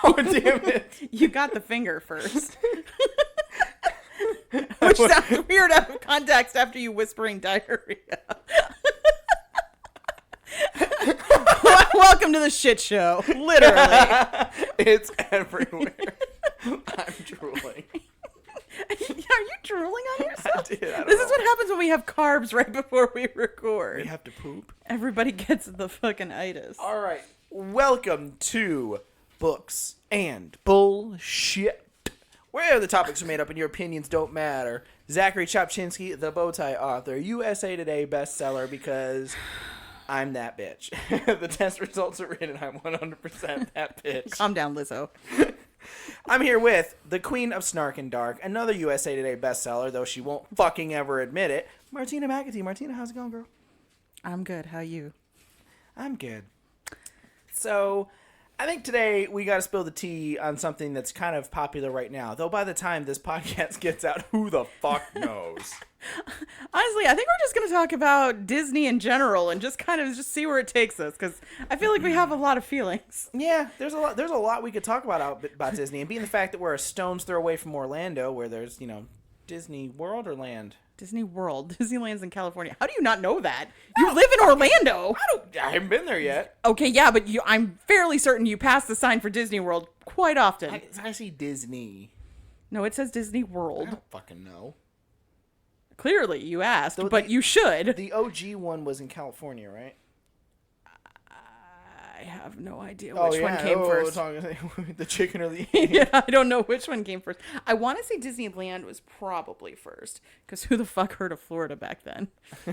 Oh, damn it. You got the finger first. Which sounds weird out of context after you whispering diarrhea. Welcome to the shit show. Literally. It's everywhere. I'm drooling. Are you drooling on yourself? I did. This is what happens when we have carbs right before we record. We have to poop. Everybody gets the fucking itis. All right. Welcome to Books and Bullshit, where the topics are made up and your opinions don't matter. Zachary Chopchinsky, the Bowtie author, USA Today bestseller because I'm that bitch. The test results are in and I'm 100% that bitch. Calm down, Lizzo. I'm here with the Queen of Snark and Dark, another USA Today bestseller, though she won't fucking ever admit it, Martina McAtee. Martina, how's it going, girl? I'm good. How you? I'm good. So, I think today we got to spill the tea on something that's kind of popular right now. Though by the time this podcast gets out, who the fuck knows? Honestly, I think we're just going to talk about Disney in general and just kind of just see where it takes us, because I feel like we have a lot of feelings. Yeah, there's a lot we could talk about Disney, and being the fact that we're a stone's throw away from Orlando, where there's, Disney World or Land. Disney World. Disneyland's in California. How do you not know that? You live in Orlando. I haven't been there yet. Okay, yeah, but I'm fairly certain you pass the sign for Disney World quite often. I see Disney. No, it says Disney I World. don't fucking know. Clearly, you asked, but you should. The OG one was in California, right? I have no idea which one came first. The chicken or the egg? Yeah, I don't know which one came first. I want to say Disneyland was probably first, because who the fuck heard of Florida back then?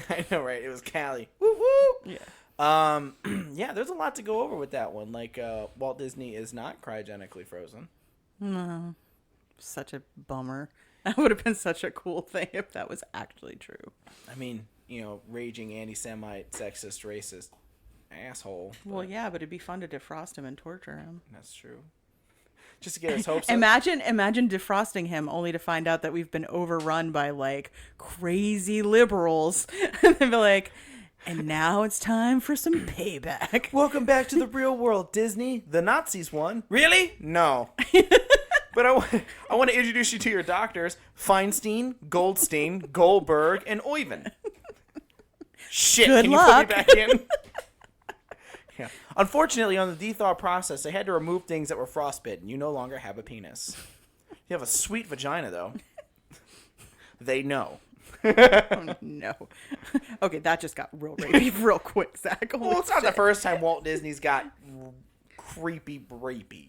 I know, right? It was Cali. Woo woo. Yeah. Yeah, there's a lot to go over with that one. Like, Walt Disney is not cryogenically frozen. No. Such a bummer. That would have been such a cool thing if that was actually true. I mean, raging anti-Semite, sexist, racist asshole. Well, yeah, but it'd be fun to defrost him and torture him. That's true. Just to get his hopes up. Imagine defrosting him only to find out that we've been overrun by, like, crazy liberals. And they'd be like, and now it's time for some payback. Welcome back to the real world, Disney. The Nazis won. Really? No. But I want to introduce you to your doctors, Feinstein, Goldstein, Goldberg, and Oyvind. Shit, Good can luck. you put me back in? Yeah. Unfortunately, on the thaw process, they had to remove things that were frostbitten. You no longer have a penis. You have a sweet vagina, though. They know. Oh, no. Okay, that just got real rapey real quick, Zach. Well, it's not the first time Walt Disney's got creepy rapey.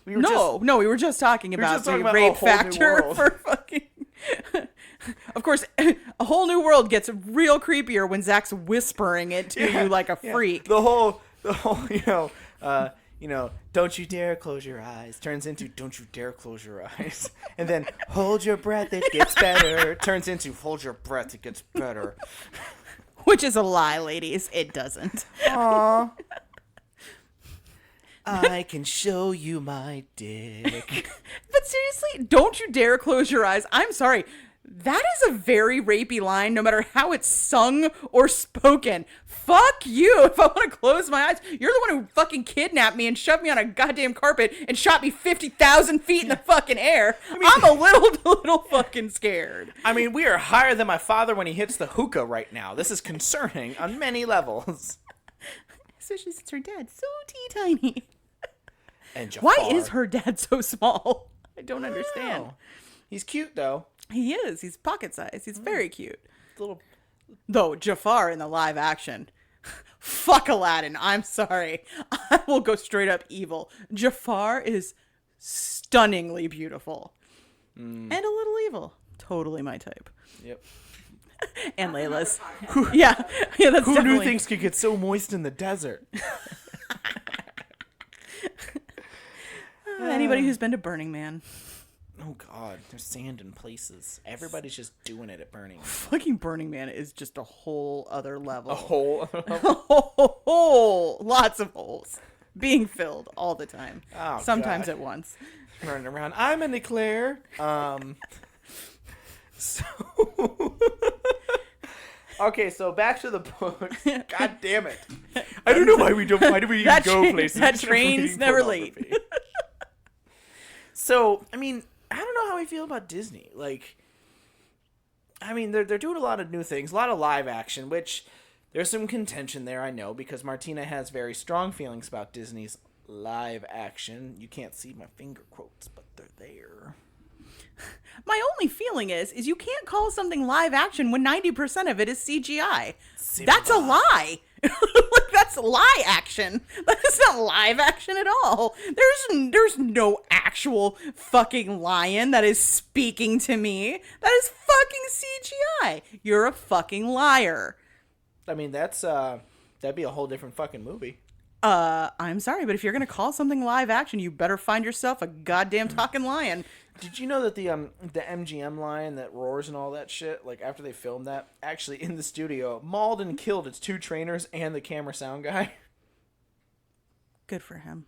We were just talking about the about rape a whole new factor world. for fucking... Of course, a whole new world gets real creepier when Zach's whispering it to you like a freak. The whole, don't you dare close your eyes turns into don't you dare close your eyes. And then hold your breath, it gets better. Turns into hold your breath, it gets better. Which is a lie, ladies. It doesn't. Aww. I can show you my dick. But seriously, don't you dare close your eyes. I'm sorry. That is a very rapey line, no matter how it's sung or spoken. Fuck you if I want to close my eyes. You're the one who fucking kidnapped me and shoved me on a goddamn carpet and shot me 50,000 feet in the fucking air. I'm a little fucking scared. I mean, we are higher than my father when he hits the hookah right now. This is concerning on many levels. Especially since her dad's so teeny-tiny. And Jafar. Why is her dad so small? I don't understand. Know. He's cute, though. He is. He's pocket size. He's very cute. Little. Though Jafar in the live action, fuck Aladdin. I'm sorry. I will go straight up evil. Jafar is stunningly beautiful. And a little evil. Totally my type. Yep. And Layla's. Yeah, that's Who definitely... knew things could get so moist in the desert? Anybody who's been to Burning Man. Oh, God. There's sand in places. Everybody's just doing it at Burning Man. Fucking Burning Man is just a whole other level. A hole? Hole. Lots of holes. Being filled all the time. Oh, sometimes God. at once. Running around. I'm an eclair. So... Okay, so back to the books. God damn it. I don't know why we don't. Why do we even go places? That train's never late. So, I mean, I don't know how I feel about Disney. Like, I mean, they're doing a lot of new things, a lot of live action, which there's some contention there, I know, because Martina has very strong feelings about Disney's live action. You can't see my finger quotes, but they're there. My only feeling is you can't call something live action when 90% of it is CGI. Simba. That's a lie. Like, that's lie action. That's not live action at all. There's no actual fucking lion that is speaking to me. That is fucking CGI. You're a fucking liar. I mean, that'd be a whole different fucking movie. I'm sorry, but if you're gonna call something live action, you better find yourself a goddamn talking lion. Did you know that the MGM lion that roars and all that shit, like after they filmed that, actually in the studio, mauled and killed its 2 trainers and the camera sound guy? Good for him.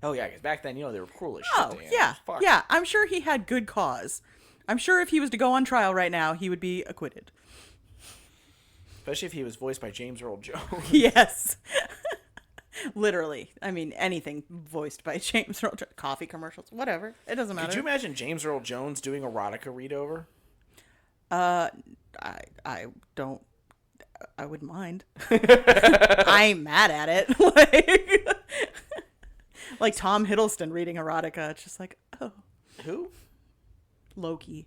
Oh yeah, because back then, they were cruel as shit. Oh, yeah. Yeah, I'm sure he had good cause. I'm sure if he was to go on trial right now, he would be acquitted. Especially if he was voiced by James Earl Jones. Yes. Literally. I mean, anything voiced by James Earl Jones. Coffee commercials, whatever. It doesn't matter. Could you imagine James Earl Jones doing erotica read-over? I wouldn't mind. I ain't mad at it. Like Tom Hiddleston reading erotica. It's just like, oh. Who? Loki.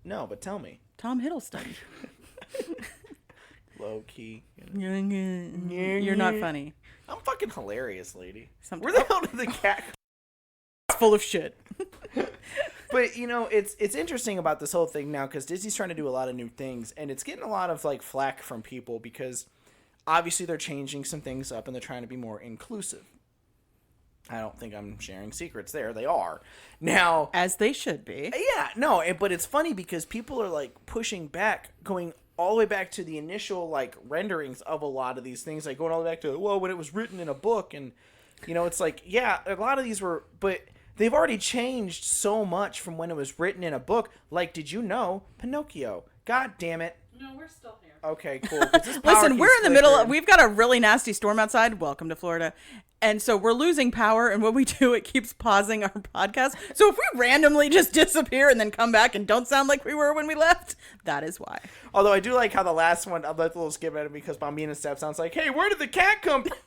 No, but tell me. Tom Hiddleston. Low-key. You're not funny. I'm fucking hilarious, lady. Sometimes. Where the hell did the cat... Full of shit. But, it's interesting about this whole thing now because Disney's trying to do a lot of new things, and it's getting a lot of, like, flack from people because obviously they're changing some things up and they're trying to be more inclusive. I don't think I'm sharing secrets there. They are. Now... As they should be. Yeah, no, but it's funny because people are, like, pushing back, going all the way back to the initial, like, renderings of a lot of these things, like, going all the way back to, well, when it was written in a book, and, it's like, yeah, a lot of these were, but they've already changed so much from when it was written in a book. Like, did you know Pinocchio? God damn it. No, we're still here. Okay, cool. Listen, we're in the middle of, we've got a really nasty storm outside. Welcome to Florida. And so we're losing power, and when we do, it keeps pausing our podcast. So if we randomly just disappear and then come back and don't sound like we were when we left, that is why. Although I do like how the last one, I'll let the little skip at it because Bambina Step sounds like, hey, where did the cat come from?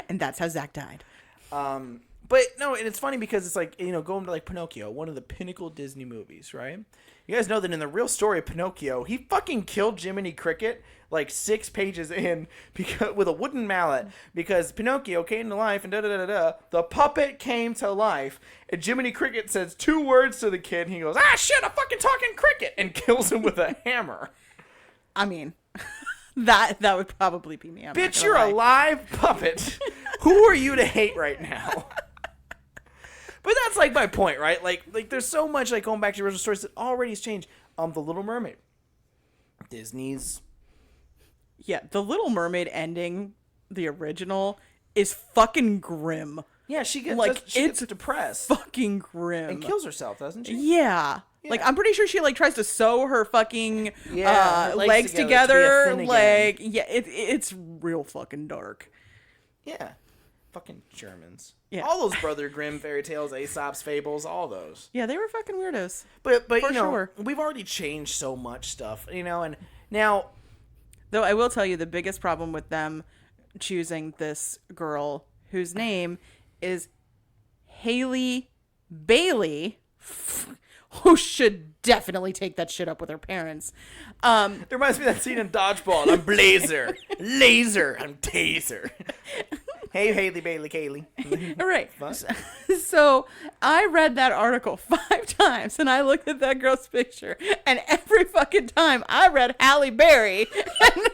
And that's how Zach died. But no, and it's funny because it's like, going to like Pinocchio, one of the pinnacle Disney movies, right? You guys know that in the real story of Pinocchio, he fucking killed Jiminy Cricket like 6 pages in because with a wooden mallet because Pinocchio came to life and da-da-da-da-da. The puppet came to life and Jiminy Cricket says 2 words to the kid and he goes, ah, shit, a fucking talking cricket, and kills him with a hammer. I mean, that would probably be me. Bitch, you're a live puppet. Who are you to hate right now? But that's like my point, right? Like there's so much like going back to the original stories that already has changed. The Little Mermaid. Disney's. Yeah, The Little Mermaid ending, the original, is fucking grim. Yeah, she gets it's depressed. Fucking grim. And kills herself, doesn't she? Yeah. Like, I'm pretty sure she, like, tries to sew her fucking her legs to be together. a thin Like, again. yeah, it's real fucking dark. Yeah. Fucking Germans. Yeah. All those Brother Grimm fairy tales, Aesop's fables, all those. Yeah, they were fucking weirdos. But For sure. we've already changed so much stuff, and now... Though I will tell you the biggest problem with them choosing this girl whose name is Haley Bailey, who should definitely take that shit up with her parents. There reminds me of that scene in Dodgeball. I'm Blazer. Laser. I'm Taser. Hey, Haley Bailey Kaylee. All right. So I read that article 5 times and I looked at that girl's picture and every fucking time I read Halle Berry and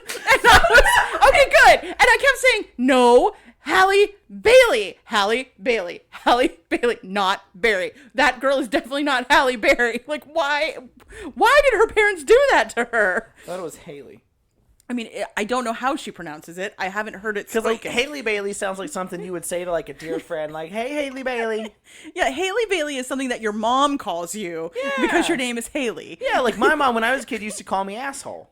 I was, okay, good. And I kept saying, no, Halle Bailey, Halle Bailey, Halle Bailey, not Berry. That girl is definitely not Halle Berry. Like, why did her parents do that to her? I thought it was Haley. I mean, I don't know how she pronounces it. I haven't heard it Because, spoken. like, Haley Bailey sounds like something you would say to, like, a dear friend. Like, hey, Haley Bailey. Yeah, Haley Bailey is something that your mom calls you because your name is Haley. Yeah, like my mom, when I was a kid, used to call me asshole.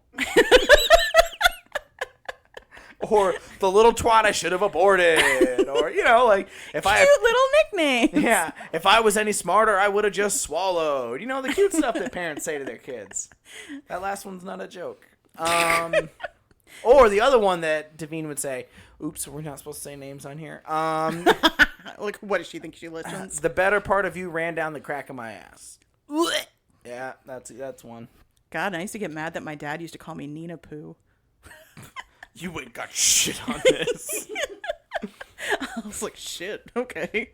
Or the little twat I should have aborted. Or, you know, like, if I... Cute little nicknames. Yeah, if I was any smarter, I would have just swallowed. You know, the cute stuff that parents say to their kids. That last one's not a joke. Or the other one that Devine would say, oops, we're not supposed to say names on here. Like, what does she think she listens? The better part of you ran down the crack of my ass. Yeah, that's one. God, I used to get mad that my dad used to call me Nina Poo. You ain't got shit on this. I was like, shit, okay.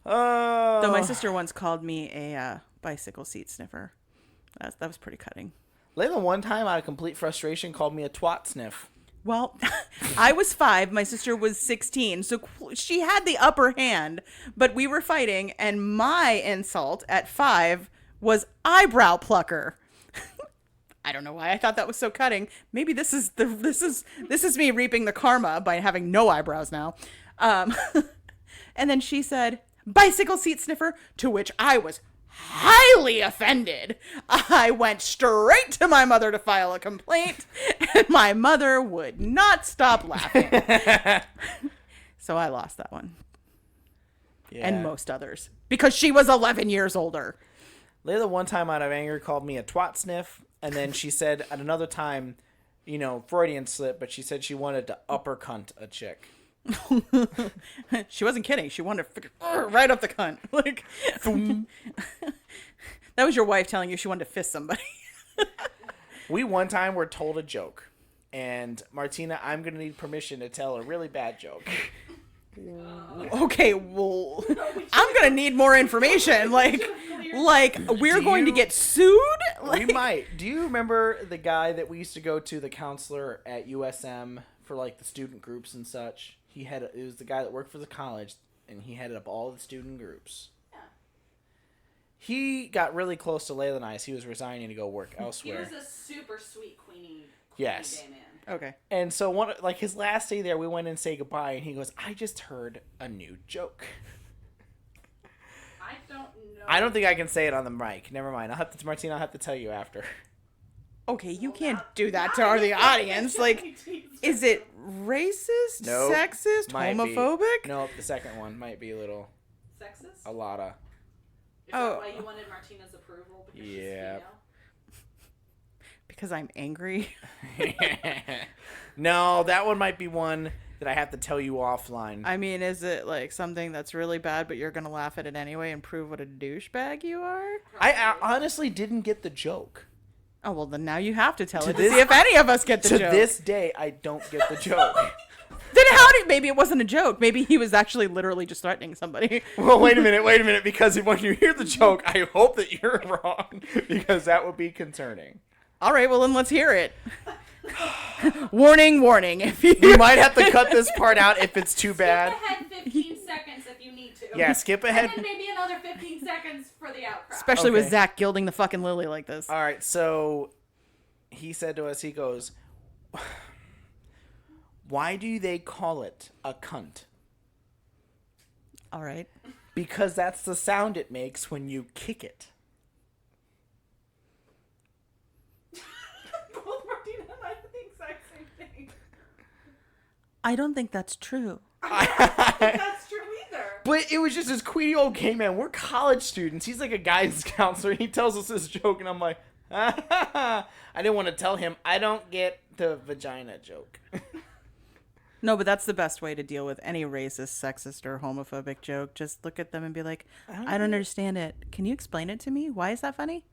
Oh. Though my sister once called me a bicycle seat sniffer. That was pretty cutting. Layla one time, out of complete frustration, called me a twat sniff. Well, I was 5. My sister was 16. So she had the upper hand. But we were fighting. And my insult at 5 was eyebrow plucker. I don't know why I thought that was so cutting. Maybe this is me reaping the karma by having no eyebrows now. And then she said, bicycle seat sniffer, to which I was highly offended. I went straight to my mother to file a complaint, and my mother would not stop laughing. So I lost that one. Yeah. And most others. Because she was 11 years older. Layla one time out of anger called me a twat sniff, and then she said at another time, you know, Freudian slip, but she said she wanted to uppercut a chick. She wasn't kidding. She wanted to right up the cunt. Like, that was your wife telling you she wanted to fist somebody. We one time were told a joke, and Martina, I'm gonna need permission to tell a really bad joke. Okay, well, I'm gonna need more information. Like we're going to get sued. We might. Do you remember the guy that we used to go to, the counselor at USM for like the student groups and such? It was the guy that worked for the college, and he headed up all the student groups. Yeah. He got really close to Layla and I, so he was resigning to go work elsewhere. He was a super sweet Queenie yes. gay man. Okay. And so his last day there, we went in and say goodbye, and he goes, I just heard a new joke. I don't know. I don't think I can say it on the mic. Never mind. Martina, I'll have to tell you after. Okay, you can't do that to the audience. Like, is it racist, Nope. sexist, homophobic? Nope, the second one might be a little... Sexist? A lotta. Is that why you wanted Martina's approval? Because she's female? Because I'm angry? No, that one might be one that I have to tell you offline. I mean, is it like something that's really bad, but you're going to laugh at it anyway and prove what a douchebag you are? I honestly didn't get the joke. Oh, well, then now you have to tell it to see if any of us get the joke. To this day, I don't get the joke. Then maybe it wasn't a joke. Maybe he was actually literally just threatening somebody. Well, wait a minute, because when you hear the joke, I hope that you're wrong, because that would be concerning. All right, well, then let's hear it. Warning. We might have to cut this part out if it's too bad. Skip ahead 15 seconds if you need to. Yeah, skip ahead. And then maybe another 15 seconds for the outcry. Especially with Zach gilding the fucking lily like this. All right, so he said to us, he goes, why do they call it a cunt? All right. Because that's the sound it makes when you kick it. Both Martina and I think the exact same thing. I don't think that's true. I don't think that's true either. But it was just this queenie old gay man. We're college students. He's like a guidance counselor. And he tells us this joke, and I'm like, I didn't want to tell him. I don't get the vagina joke. No, but that's the best way to deal with any racist, sexist, or homophobic joke. Just look at them and be like, I don't understand it. Can you explain it to me? Why is that funny?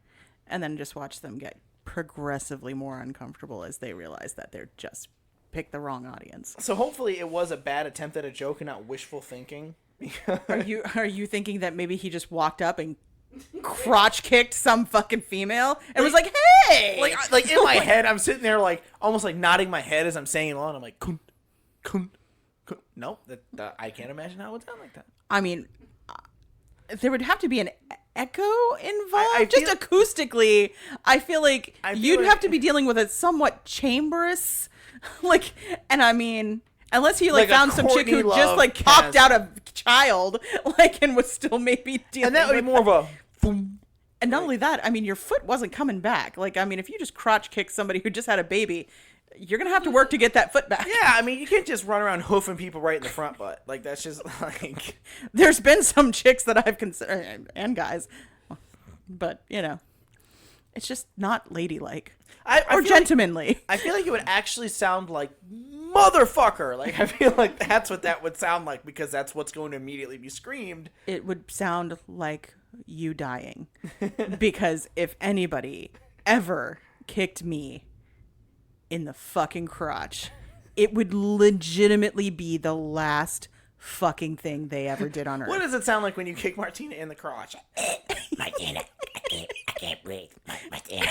And then just watch them get progressively more uncomfortable as they realize that they're just picked the wrong audience. So hopefully it was a bad attempt at a joke and not wishful thinking. Are you thinking that maybe he just walked up and crotch kicked some fucking female and was like, hey! Like in my head, I'm sitting there like almost like nodding my head as I'm saying it along. I'm like, kunt. No, that I can't imagine how it would sound like that. I mean, there would have to be an echo involved. Just acoustically, I feel like you'd have to be dealing with a somewhat chamberous, like, and I mean, unless he like found some chick who just like popped out a child, like, and was still maybe dealing. And that would be more of a boom. And not only that, I mean, your foot wasn't coming back. Like, I mean, if you just crotch kick somebody who just had a baby, you're gonna have to work to get that foot back. Yeah, I mean, you can't just run around hoofing people right in the front butt. Like, that's just, like... There's been some chicks that I've considered, and guys, but, you know, it's just not ladylike. I or feel gentlemanly. Like, I feel like it would actually sound like motherfucker. Like, I feel like that's what that would sound like, because that's what's going to immediately be screamed. It would sound like you dying. Because if anybody ever kicked me in the fucking crotch, it would legitimately be the last fucking thing they ever did on earth. What does it sound like when you kick Martina in the crotch? Martina, I can't breathe. Martina.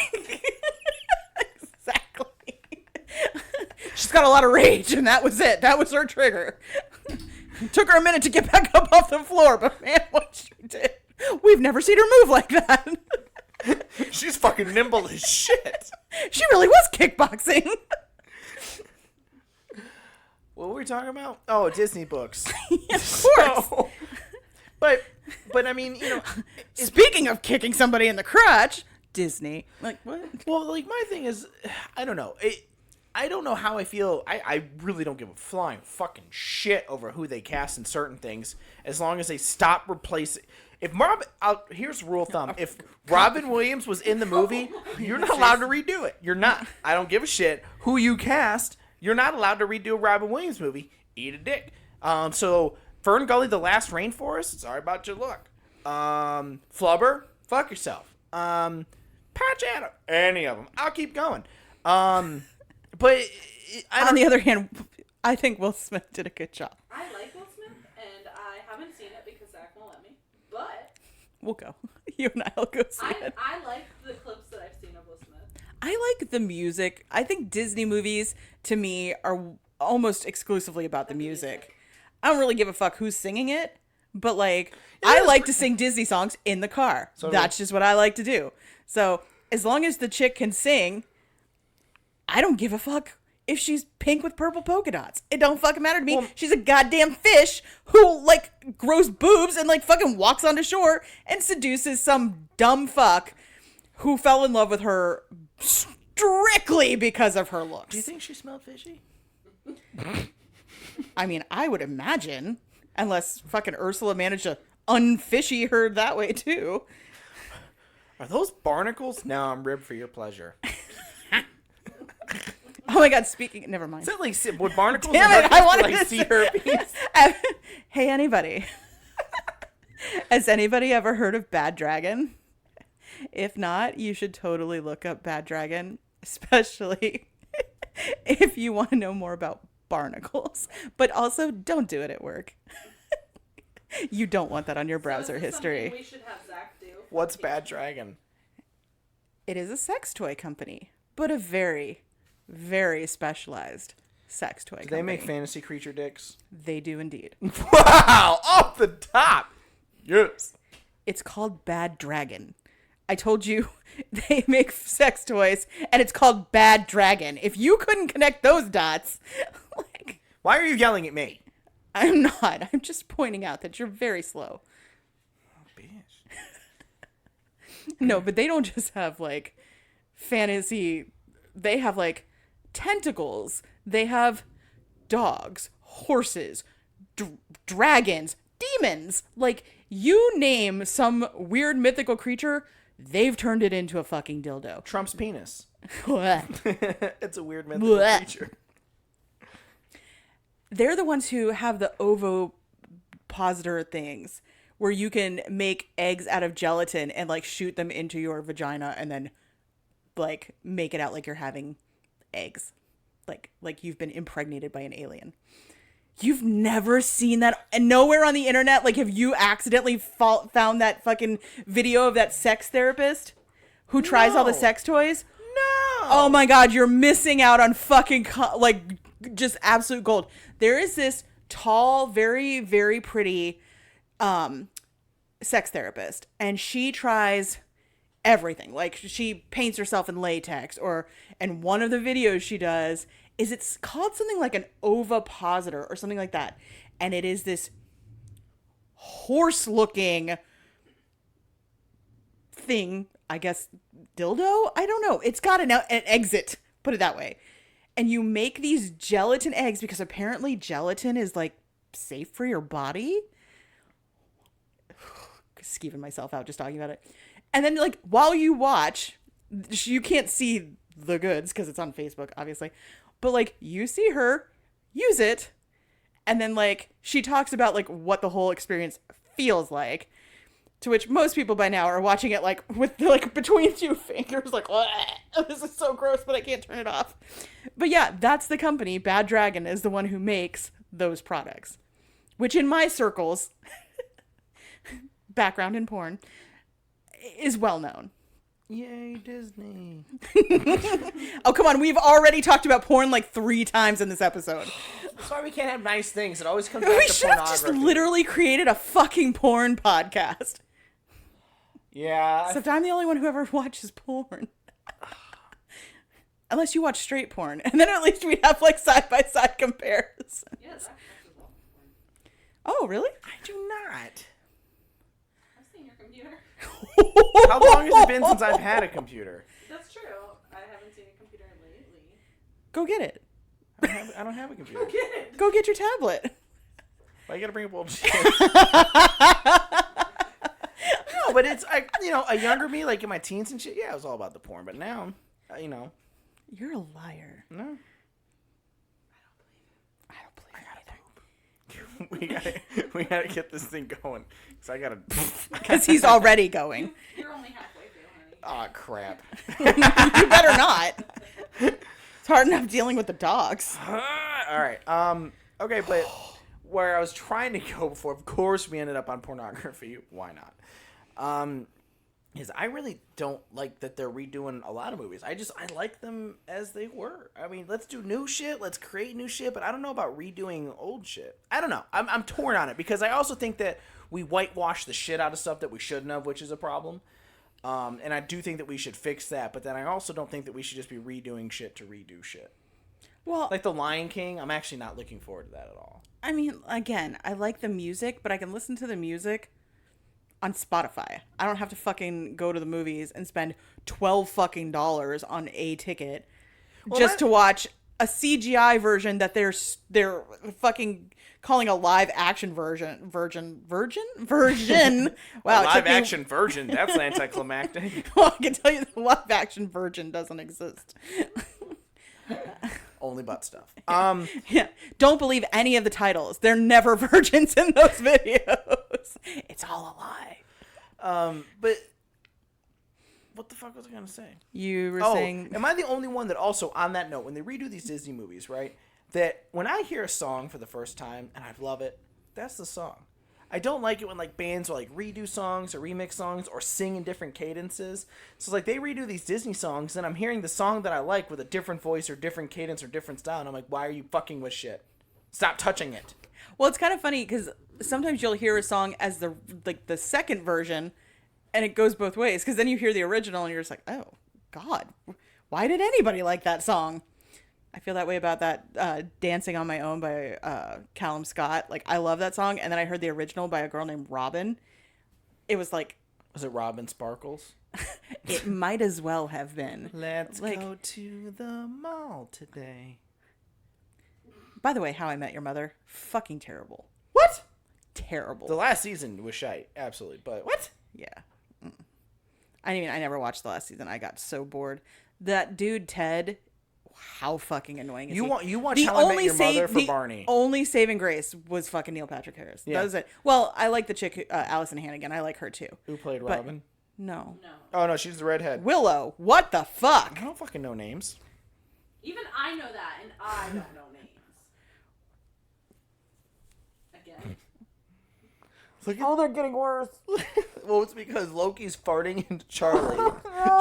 Exactly. She's got a lot of rage, and that was it. That was her trigger. It took her a minute to get back up off the floor, but man, what she did. We've never seen her move like that. She's fucking nimble as shit. She really was kickboxing. What were we talking about? Oh, Disney books. Of course. So, but I mean, you know, Speaking of kicking somebody in the crotch, Disney. Like, what? well, like, my thing is, I don't know. I don't know how I feel. I really don't give a flying fucking shit over who they cast in certain things, as long as they stop replacing. If here's rule of thumb: if Robin Williams was in the movie, you're not allowed to redo it. You're not. I don't give a shit who you cast. You're not allowed to redo a Robin Williams movie. Eat a dick. So Fern Gully, The Last Rainforest. Sorry about your luck. Flubber, fuck yourself. Patch Adams, any of them. I'll keep going. But On the other hand, I think Will Smith did a good job. I like Will Smith, and I haven't seen it because Zach won't let me. But We'll go. You and I'll go see it. I like the clips that I've seen of Will Smith. I like the music. I think Disney movies, to me, are almost exclusively about the music. I don't really give a fuck who's singing it, but, like, I like to sing Disney songs in the car. So That's just what I like to do. So, as long as the chick can sing, I don't give a fuck if she's pink with purple polka dots. It don't fucking matter to me. Well, She's a goddamn fish who, like, grows boobs and, like, fucking walks onto shore and seduces some dumb fuck who fell in love with her strictly because of her looks. do you think she smelled fishy? I mean, I would imagine, unless fucking Ursula managed to unfishy her that way too. Are those barnacles? No, I'm ribbed for your pleasure. Oh my god, speaking, never mind. Is that like, would barnacles Damn and it, I wanted like to sea say- herpes? Hey, anybody. Has anybody ever heard of Bad Dragon? If not, you should totally look up Bad Dragon, especially if you want to know more about barnacles. But also, don't do it at work. You don't want that on your browser So is this history. something we should have Zach do. What's Bad Dragon? It is a sex toy company, but a very, very specialized sex toy company. Do they make fantasy creature dicks? They do indeed. Wow! Off the top! Yes. It's called Bad Dragon. I told you they make sex toys, and it's called Bad Dragon. If you couldn't connect those dots, like, Why are you yelling at me? I'm not. I'm just pointing out that you're very slow. No, but they don't just have, like, fantasy. They have, like, tentacles. They have dogs, horses, dragons, demons. Like, you name some weird mythical creature, they've turned it into a fucking dildo. Trump's penis. They're It's a weird mythical Blech. creature. the ones who have the ovipositor things where you can make eggs out of gelatin and, like, shoot them into your vagina and then, like, make it out like you're having eggs. Like you've been impregnated by an alien. You've never seen that, and nowhere on the internet, like, have you accidentally found that fucking video of that sex therapist who tries all the No. sex toys? No! Oh my god, you're missing out on fucking, like, just absolute gold. There is this tall, very, very pretty sex therapist, and she tries everything. Like, she paints herself in latex, and one of the videos she does is, it's called something like an ovipositor or something like that, and it is this horse looking thing, I guess, dildo, I don't know, it's got an exit, put it that way, and you make these gelatin eggs because apparently gelatin is like safe for your body. Skeeving myself out just talking about it. And then like while you watch, you can't see the goods because it's on Facebook, obviously. But like you see her use it, and then like she talks about like what the whole experience feels like. To which most people by now are watching it like with like between two fingers, like, this is so gross, but I can't turn it off. But yeah, that's the company. Bad Dragon is the one who makes those products, which in my circles, background in porn, is well known. Yay, Disney. Oh, come on. We've already talked about porn like 3 times in this episode. That's why we can't have nice things. It always comes back We to should have pornography. just literally created a fucking porn podcast. Yeah. Except I'm the only one who ever watches porn. Unless you watch straight porn. And then at least we'd have like side-by-side comparison. Yeah, Zach watches all the porn. Oh, really? I do not. I've seen your computer. How long has it been since I've had a computer? That's true. I haven't seen a computer lately. Go get it. I don't have a computer. Get it. Go get your tablet. Why you gotta bring up old shit? No, but it's a younger me, like in my teens and shit. Yeah, it was all about the porn. But now, You're a liar. no. I don't believe it. we gotta get this thing going. Cause I gotta. Because he's already going. You're only halfway through, honey. Oh crap. You better not. It's hard enough dealing with the dogs. All right. Okay, but where I was trying to go before, of course, we ended up on pornography. Why not? Is I really don't like that they're redoing a lot of movies. I like them as they were. I mean, let's do new shit. Let's create new shit. But I don't know about redoing old shit. I don't know. I'm torn on it because I also think that we whitewash the shit out of stuff that we shouldn't have, which is a problem. And I do think that we should fix that. But then I also don't think that we should just be redoing shit to redo shit. Well, Like The Lion King, I'm actually not looking forward to that at all. I mean, again, I like the music, but I can listen to the music on Spotify. I don't have to fucking go to the movies and spend $12 fucking on a ticket just to watch a CGI version that they're fucking calling a live action version. Wow, Live action version. That's anticlimactic. Well, I can tell you the live action version doesn't exist. Only butt stuff. Yeah, don't believe any of the titles. They're never virgins in those videos. It's all a lie. But what the fuck was I gonna say? You were Oh, saying, am I the only one that also, on that note, when they redo these Disney movies, right, that when I hear a song for the first time and I love it, that's the song. I don't like it when like bands will like redo songs or remix songs or sing in different cadences. So like they redo these Disney songs and I'm hearing the song that I like with a different voice or different cadence or different style and I'm like, why are you fucking with shit? Stop touching it. well, it's kind of funny because sometimes you'll hear a song as the second version, and it goes both ways. Because then you hear the original and you're just like, oh God, why did anybody like that song? I feel that way about that Dancing on My Own by Callum Scott. Like, I love that song. And then I heard the original by a girl named Robin. It was like... Was it Robin Sparkles? It might as well have been. Let's Like- go to the mall today. By the way, How I Met Your Mother, fucking terrible. What? Terrible. The last season was shite. Absolutely. But what? Yeah. Mm. I never watched the last season. I got so bored. That dude, Ted... How fucking annoying is You he? watch How I Met Your Mother for Barney. Only saving grace was fucking Neil Patrick Harris. Yeah. That was it. Well, I like the chick, Allison Hannigan. I like her too. Who played But- Robin? No. No. Oh, no, she's the redhead. Willow. What the fuck? I don't fucking know names. Even I know that, and I don't know names. Again. Oh, they're getting worse. Well, it's because Loki's farting into Charlie.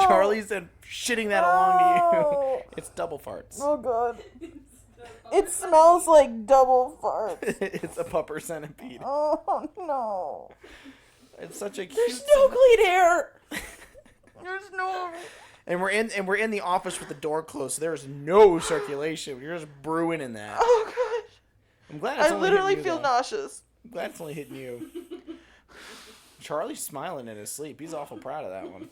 Charlie's then shitting that along to you. It's double farts. Oh god. It smells like double farts. It's a pupper centipede. Oh no. It's such a cute. There's no clean hair. There's no. And we're in the office with the door closed, so there's no circulation. You're just brewing in that. Oh gosh. I'm glad it's I only literally hitting you, feel though. nauseous. I'm glad it's only hitting you. Charlie's smiling in his sleep. He's awful proud of that one.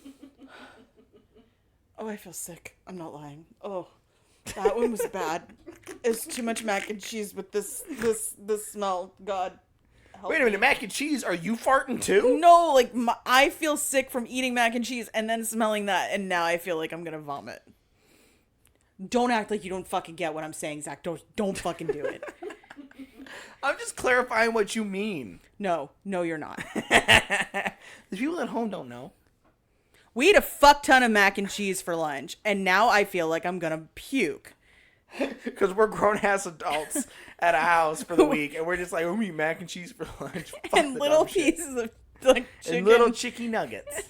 Oh, I feel sick. I'm not lying. Oh. That one was bad. It's too much mac and cheese with this smell. God. Help Wait a minute, me. mac and cheese? Are you farting too? No, like I feel sick from eating mac and cheese and then smelling that, and now I feel like I'm gonna vomit. Don't act like you don't fucking get what I'm saying, Zach. Don't fucking do it. I'm just clarifying what you mean. No, you're not. The people at home don't know. We ate a fuck ton of mac and cheese for lunch, and now I feel like I'm gonna puke. Because we're grown-ass adults at a house for the week, and we're just like, we eat mac and cheese for lunch. Fuck And the little dumb shit. pieces of like chicken. And little chicky nuggets.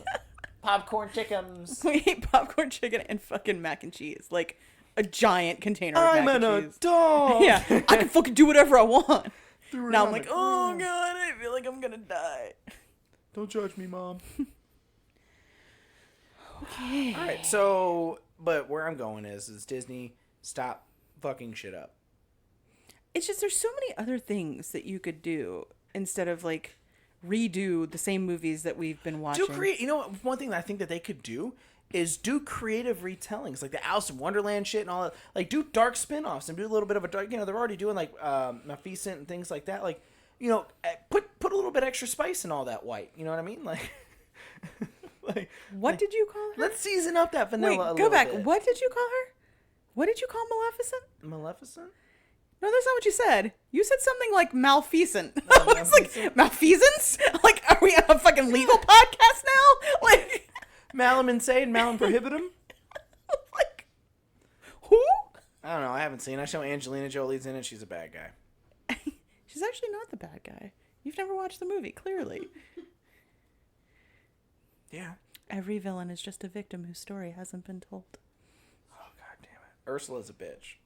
Popcorn chickens. We ate popcorn chicken and fucking mac and cheese. Like a giant container of I'm mac an and cheese. adult. Yeah, I can fucking do whatever I want. Threw it Now on I'm like, the oh ground. god, I feel like I'm gonna die. Don't judge me, Mom. Okay. All right, so, but where I'm going is Disney, stop fucking shit up. It's just there's so many other things that you could do instead of like redo the same movies that we've been watching. You know what? One thing that I think that they could do is do creative retellings, like the Alice in Wonderland shit and all that. Like, do dark spin-offs and do a little bit of a dark, they're already doing like Maleficent and things like that. Like, put a little bit extra spice in all that white. You know what I mean? Like, What did you call her? let's season up that vanilla. Wait, a go little back. bit. What did you call her? What did you call Maleficent? Maleficent? No, that's not what you said. You said something like malfeasant. I was like, malfeasance? Like, are we on a fucking legal podcast now? Like, Malum insane, Malum prohibitum? like, who? I don't know. I haven't seen. I show Angelina Jolie's in it. She's a bad guy. She's actually not the bad guy. You've never watched the movie, clearly. Yeah. Every villain is just a victim whose story hasn't been told. Oh, god damn it. Ursula's a bitch.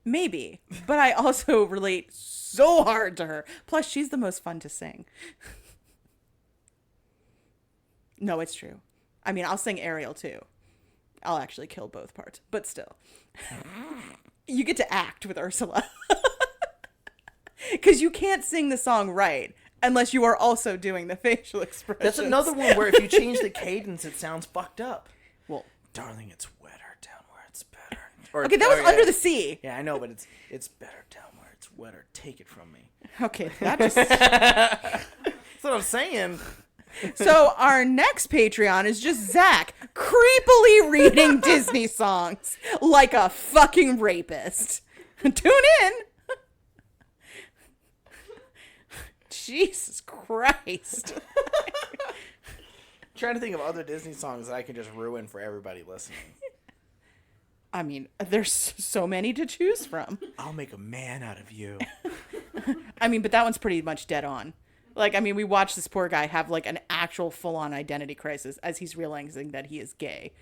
Maybe, but I also relate so hard to her. Plus, she's the most fun to sing. No, it's true. I mean, I'll sing Ariel too. I'll actually kill both parts, but still. You get to act with Ursula. Because you can't sing the song right unless you are also doing the facial expressions. That's another one where if you change the cadence, it sounds fucked up. Well, Darling, it's wetter down where it's better. Or, okay, that was Under the Sea. Yeah, I know, but it's better down where it's wetter. Take it from me. Okay, that just... That's what I'm saying. So our next Patreon is just Zach creepily reading Disney songs like a fucking rapist. Tune in. Jesus Christ. Trying to think of other Disney songs that I can just ruin for everybody listening. I mean, there's so many to choose from. I'll make a man out of you. I mean, but that one's pretty much dead on. Like, I mean, we watched this poor guy have like an actual full-on identity crisis as he's realizing that he is gay.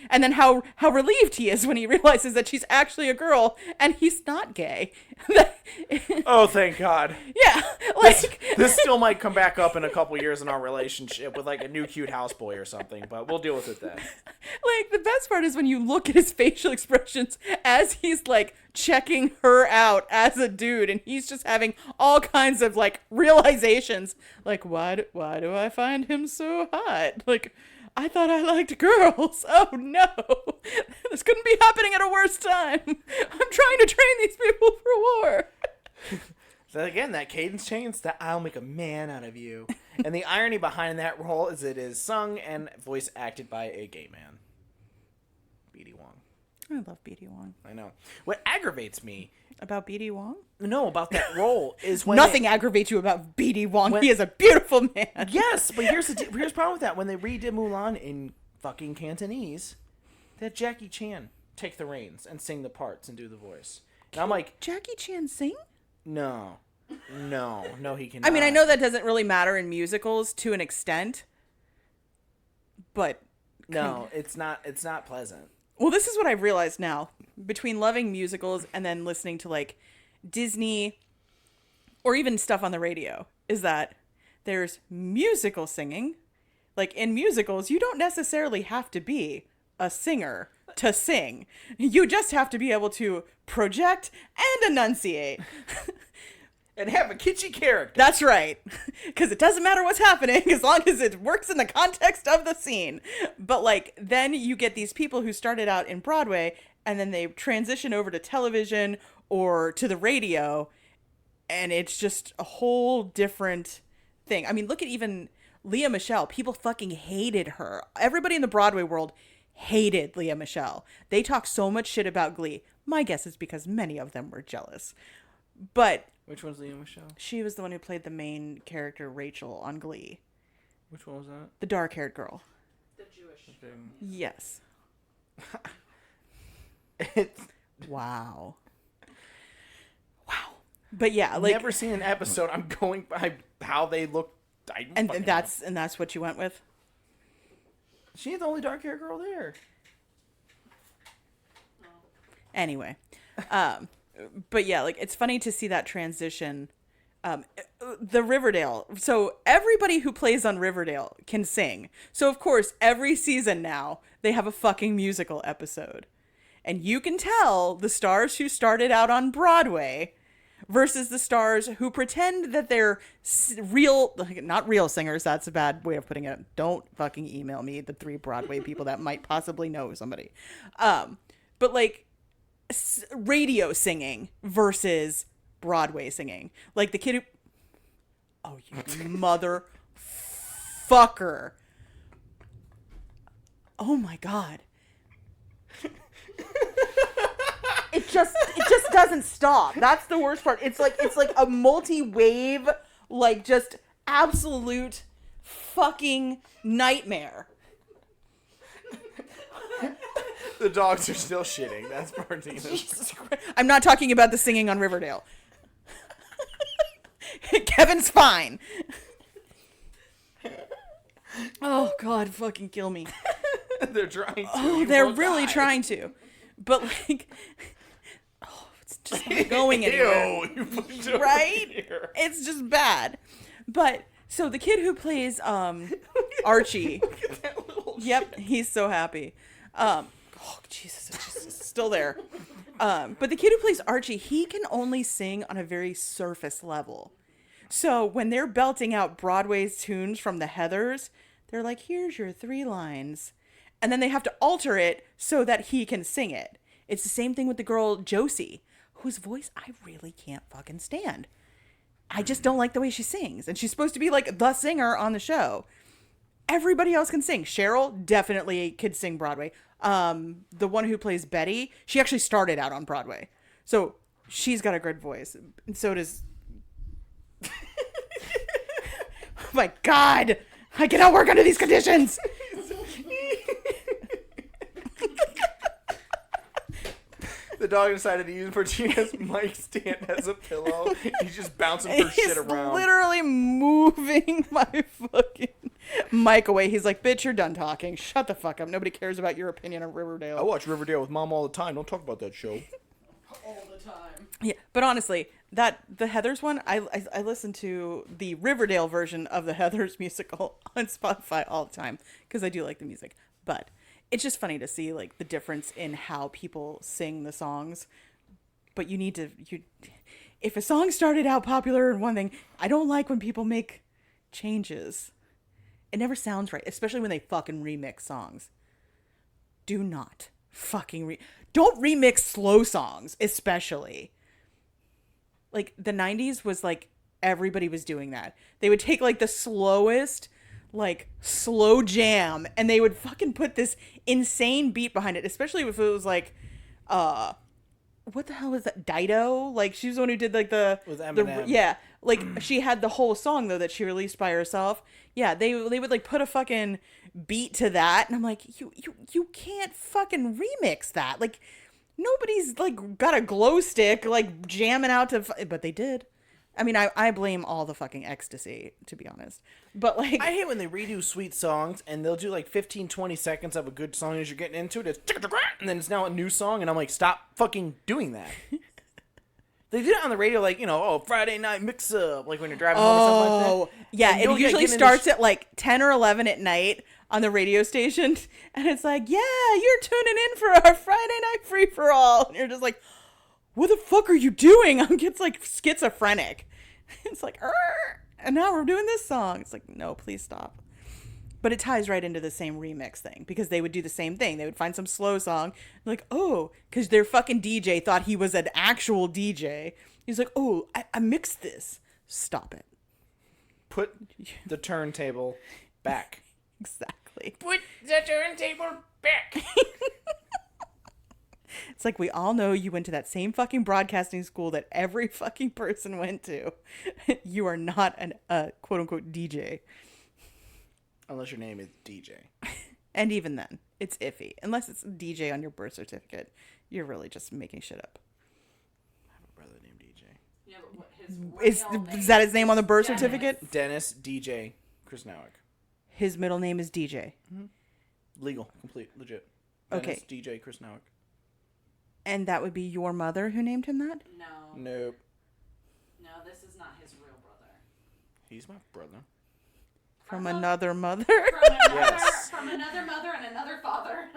And then how relieved he is when he realizes that she's actually a girl and he's not gay. Oh, thank God. Yeah, like... This still might come back up in a couple years in our relationship with like a new cute houseboy or something, but we'll deal with it then. Like, the best part is when you look at his facial expressions as he's, like, checking her out as a dude, and he's just having all kinds of, like, realizations. Like, why do I find him so hot? Like, I thought I liked girls. Oh, no. This couldn't be happening at a worse time. I'm trying to train these people for war. So again, that cadence change, that I'll make a man out of you. And the irony behind that role is it is sung and voice acted by a gay man. B.D. Wong. I love B.D. Wong. I know. What aggravates me, About B.D. Wong? no, about that role is when Nothing aggravates you about B.D. Wong. when- He is a beautiful man. Yes, but here's the problem with that. When they redid Mulan in fucking Cantonese, they had Jackie Chan take the reins and sing the parts and do the voice. And I'm like, Jackie Chan sing? no, he cannot. I mean, I know that doesn't really matter in musicals to an extent, but No, it's not pleasant. well, this is what I've realized now between loving musicals and then listening to like Disney or even stuff on the radio is that there's musical singing. Like in musicals, you don't necessarily have to be a singer to sing. You just have to be able to project and enunciate. And have a kitschy character. That's right. Because it doesn't matter what's happening as long as it works in the context of the scene. But, like, then you get these people who started out in Broadway and then they transition over to television or to the radio, and it's just a whole different thing. I mean, look at even Leah Michele. People fucking hated her. Everybody in the Broadway world hated Leah Michele. They talk so much shit about Glee. My guess is because many of them were jealous. But Which one's Leah Michele? she was the one who played the main character, Rachel, on Glee. Which one was that? The dark-haired girl. The Jewish. Okay. Yes. It's Wow. Wow. But yeah, like, never seen an episode. I'm going by how they look. and that's what you went with. She's the only dark hair girl there. Anyway, but yeah, like, it's funny to see that transition. The Riverdale. So everybody who plays on Riverdale can sing. So of course, every season now they have a fucking musical episode, and you can tell the stars who started out on Broadway versus the stars who pretend that they're real, not real singers. That's a bad way of putting it. Don't fucking email me, the 3 Broadway people that might possibly know somebody. But like radio singing versus Broadway singing. Like the kid who, oh, you motherfucker. Oh my God. It just doesn't stop. That's the worst part. It's like a multi-wave, like, just absolute fucking nightmare. The dogs are still shitting. That's Martina. Jesus Christ. I'm not talking about the singing on Riverdale. Kevin's fine. Oh God, fucking kill me. They're trying to. Oh, You they're will really die. trying to. But like, oh, it's just not going anywhere. Ew, you pushed it over Right? here. It's just bad. But so the kid who plays Archie. Look at that little Yep, he's so happy. Oh Jesus, it's just still there. But the kid who plays Archie, he can only sing on a very surface level. So when they're belting out Broadway's tunes from the Heathers, they're like, "Here's your 3 lines," and then they have to alter it so that he can sing it. It's the same thing with the girl Josie, whose voice I really can't fucking stand. I just don't like the way she sings, and she's supposed to be like the singer on the show. Everybody else can sing. Cheryl definitely could sing Broadway. The one who plays Betty, she actually started out on Broadway, so she's got a good voice, and so does. Oh my God, I cannot work under these conditions. The dog decided to use Martina's mic stand as a pillow. He's just bouncing her He's shit around. literally moving my fucking mic away. He's like, "Bitch, you're done talking. Shut the fuck up. Nobody cares about your opinion on Riverdale." I watch Riverdale with Mom all the time. Don't talk about that show. All the time. Yeah, but honestly, the Heathers one, I listen to the Riverdale version of the Heathers musical on Spotify all the time because I do like the music. But it's just funny to see like the difference in how people sing the songs. But if a song started out popular in one thing, I don't like when people make changes. It never sounds right, especially when they fucking remix songs. Do not fucking don't remix slow songs, especially. Like the 90s was like everybody was doing that. They would take like the slowest, like slow jam, and they would fucking put this insane beat behind it, especially if it was like what the hell was that? Dido? Like she was the one who did like With Eminem. yeah, like she had the whole song though that she released by herself. Yeah, they would like put a fucking beat to that, and I'm like, you can't fucking remix that. Like nobody's like got a glow stick like jamming out to, but they did. I mean, I blame all the fucking ecstasy, to be honest. But like, I hate when they redo sweet songs and they'll do like 15, 20 seconds of a good song as you're getting into it. It's and then it's now a new song, and I'm like, stop fucking doing that. They did it on the radio, like, Friday night mix up, like when you're driving home or something like that. yeah, And it you'll usually get into starts at like 10 or 11 at night on the radio station, and it's like, yeah, you're tuning in for our Friday night free for all, and you're just like, what the fuck are you doing? It's like schizophrenic. It's like, and now we're doing this song. It's like, no, please stop. But it ties right into the same remix thing because they would do the same thing. They would find some slow song, like, oh, because their fucking DJ thought he was an actual DJ. He's like, oh, I mixed this. Stop it. Put the turntable back. Exactly. Put the turntable back. It's like we all know you went to that same fucking broadcasting school that every fucking person went to. You are not a quote unquote DJ. Unless your name is DJ. And even then, it's iffy. Unless it's DJ on your birth certificate, you're really just making shit up. I have a brother named DJ. Yeah, but what his real Is that his name on the birth Dennis. certificate? Dennis DJ Chris Nowick. His middle name is DJ. Legal, complete, legit. Dennis Okay. DJ Chris Nowick. And that would be your mother who named him that? No. Nope. No, this is not his real brother. He's my brother. From another mother? From another mother and another father.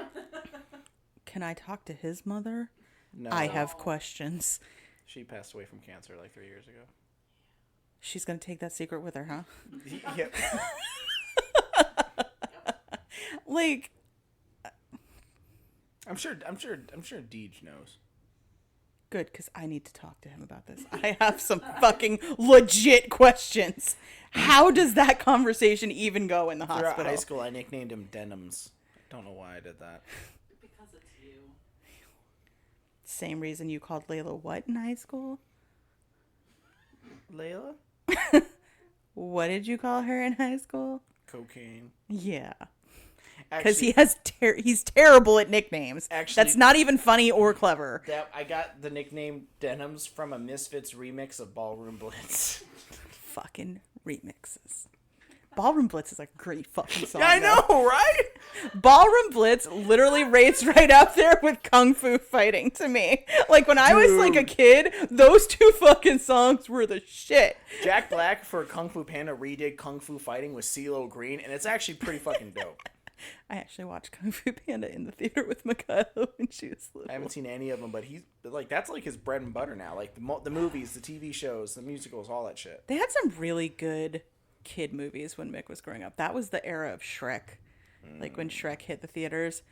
Can I talk to his mother? No. I have questions. She passed away from cancer like 3 years ago. She's going to take that secret with her, huh? Yep. Like, I'm sure Deej knows. good, because I need to talk to him about this. I have some fucking legit questions. How does that conversation even go in the Throughout hospital? high school, I nicknamed him Denims. I don't know why I did that. Because it's you. Same reason you called Layla what in high school? Layla? What did you call her in high school? Cocaine. Yeah. Actually, Because he's terrible at nicknames. Actually- That's not even funny or clever. I got the nickname Denims from a Misfits remix of Ballroom Blitz. Fucking remixes. Ballroom Blitz is a great fucking song. I though. know, right? Ballroom Blitz literally rates right up there with Kung Fu Fighting to me. Like when I was like a kid, those two fucking songs were the shit. Jack Black for Kung Fu Panda redid Kung Fu Fighting with CeeLo Green, and it's actually pretty fucking dope. I actually watched Kung Fu Panda in the theater with Mikhailo when she was little. I haven't seen any of them, but that's like his bread and butter now. Like the movies, the TV shows, the musicals, all that shit. They had some really good kid movies when Mick was growing up. That was the era of Shrek. Like when Shrek hit the theaters.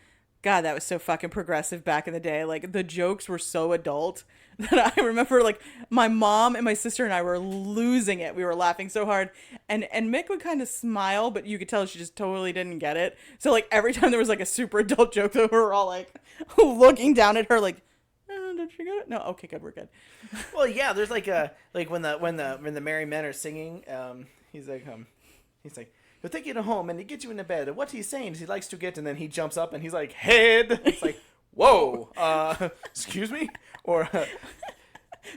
God, that was so fucking progressive back in the day. Like the jokes were so adult that I remember like my mom and my sister and I were losing it. We were laughing so hard. And Mick would kind of smile, but you could tell she just totally didn't get it. So like every time there was like a super adult joke, though, we were all like looking down at her like, did she get it? No, okay, good, we're good. Well, yeah, there's like when the merry men are singing, he's like he'll take you to home and he get you into bed. And what he's saying is he likes to get, and then he jumps up and he's like, head. It's like, whoa, excuse me? Or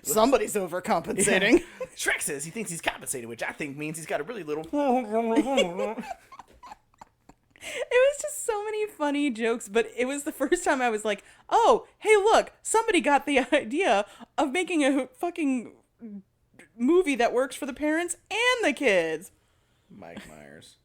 Somebody's overcompensating. Shrek says he thinks he's compensated, which I think means he's got a really little. It was just so many funny jokes, but it was the first time I was like, oh, hey, look, somebody got the idea of making a fucking movie that works for the parents and the kids. Mike Myers.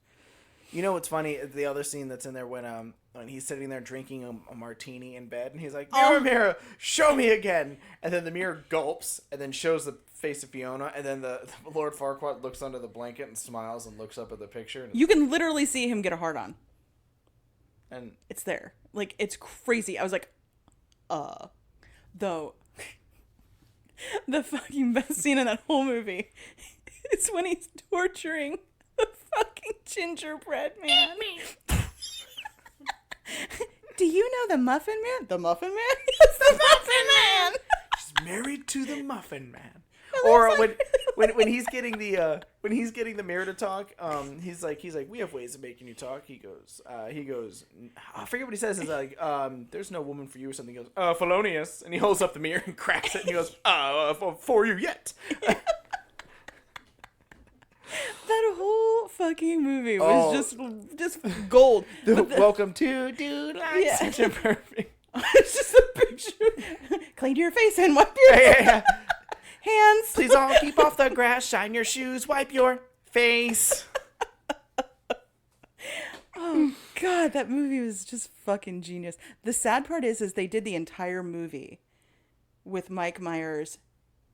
You know what's funny? The other scene that's in there when he's sitting there drinking a martini in bed, and he's like, "Mirror, mirror, show me again." And then the mirror gulps, and then shows the face of Fiona, and then the Lord Farquaad looks under the blanket and smiles and looks up at the picture. And You can literally see him get a hard on. and It's there. Like, it's crazy. I was like, though, the fucking best scene in that whole movie is when he's torturing the fucking gingerbread man. Do you know the Muffin Man? The Muffin Man? It's the Muffin Man! she's married to the Muffin Man. Or when he's getting the mirror to talk, he's like, we have ways of making you talk. He goes, I forget what he says. He's like, there's no woman for you or something. He goes, felonious, and he holds up the mirror and cracks it, and he goes, for you yet. That whole fucking movie was just gold. Welcome to Dude Like Yeah. Such a Perfect. It's just a picture. Clean your face and wipe your hands. Please all keep off the grass, shine your shoes, wipe your face. Oh God, that movie was just fucking genius. The sad part is they did the entire movie with Mike Myers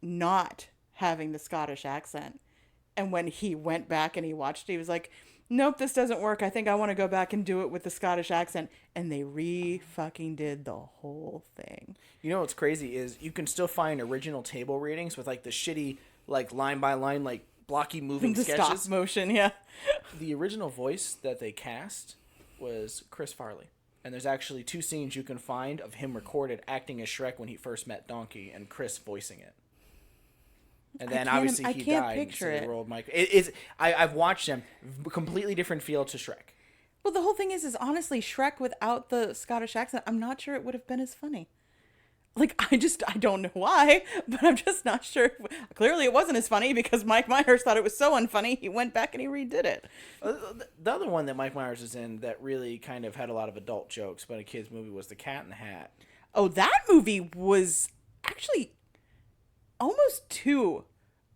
not having the Scottish accent. And when he went back and he watched it, he was like, nope, this doesn't work. I think I want to go back and do it with the Scottish accent. And they re-fucking did the whole thing. You know what's crazy is you can still find original table readings with like the shitty like line by line like blocky moving The sketches. stop motion, yeah. The original voice that they cast was Chris Farley. And there's actually 2 scenes you can find of him recorded acting as Shrek when he first met Donkey and Chris voicing it. And then obviously he died. Picture so it. the world might, it is. I've watched them. Completely different feel to Shrek. Well, the whole thing is honestly, Shrek without the Scottish accent, I'm not sure it would have been as funny. Like, I don't know why, but I'm just not sure. Clearly it wasn't as funny because Mike Myers thought it was so unfunny, he went back and he redid it. The other one that Mike Myers is in that really kind of had a lot of adult jokes about a kid's movie was The Cat in the Hat. Oh, that movie was actually almost too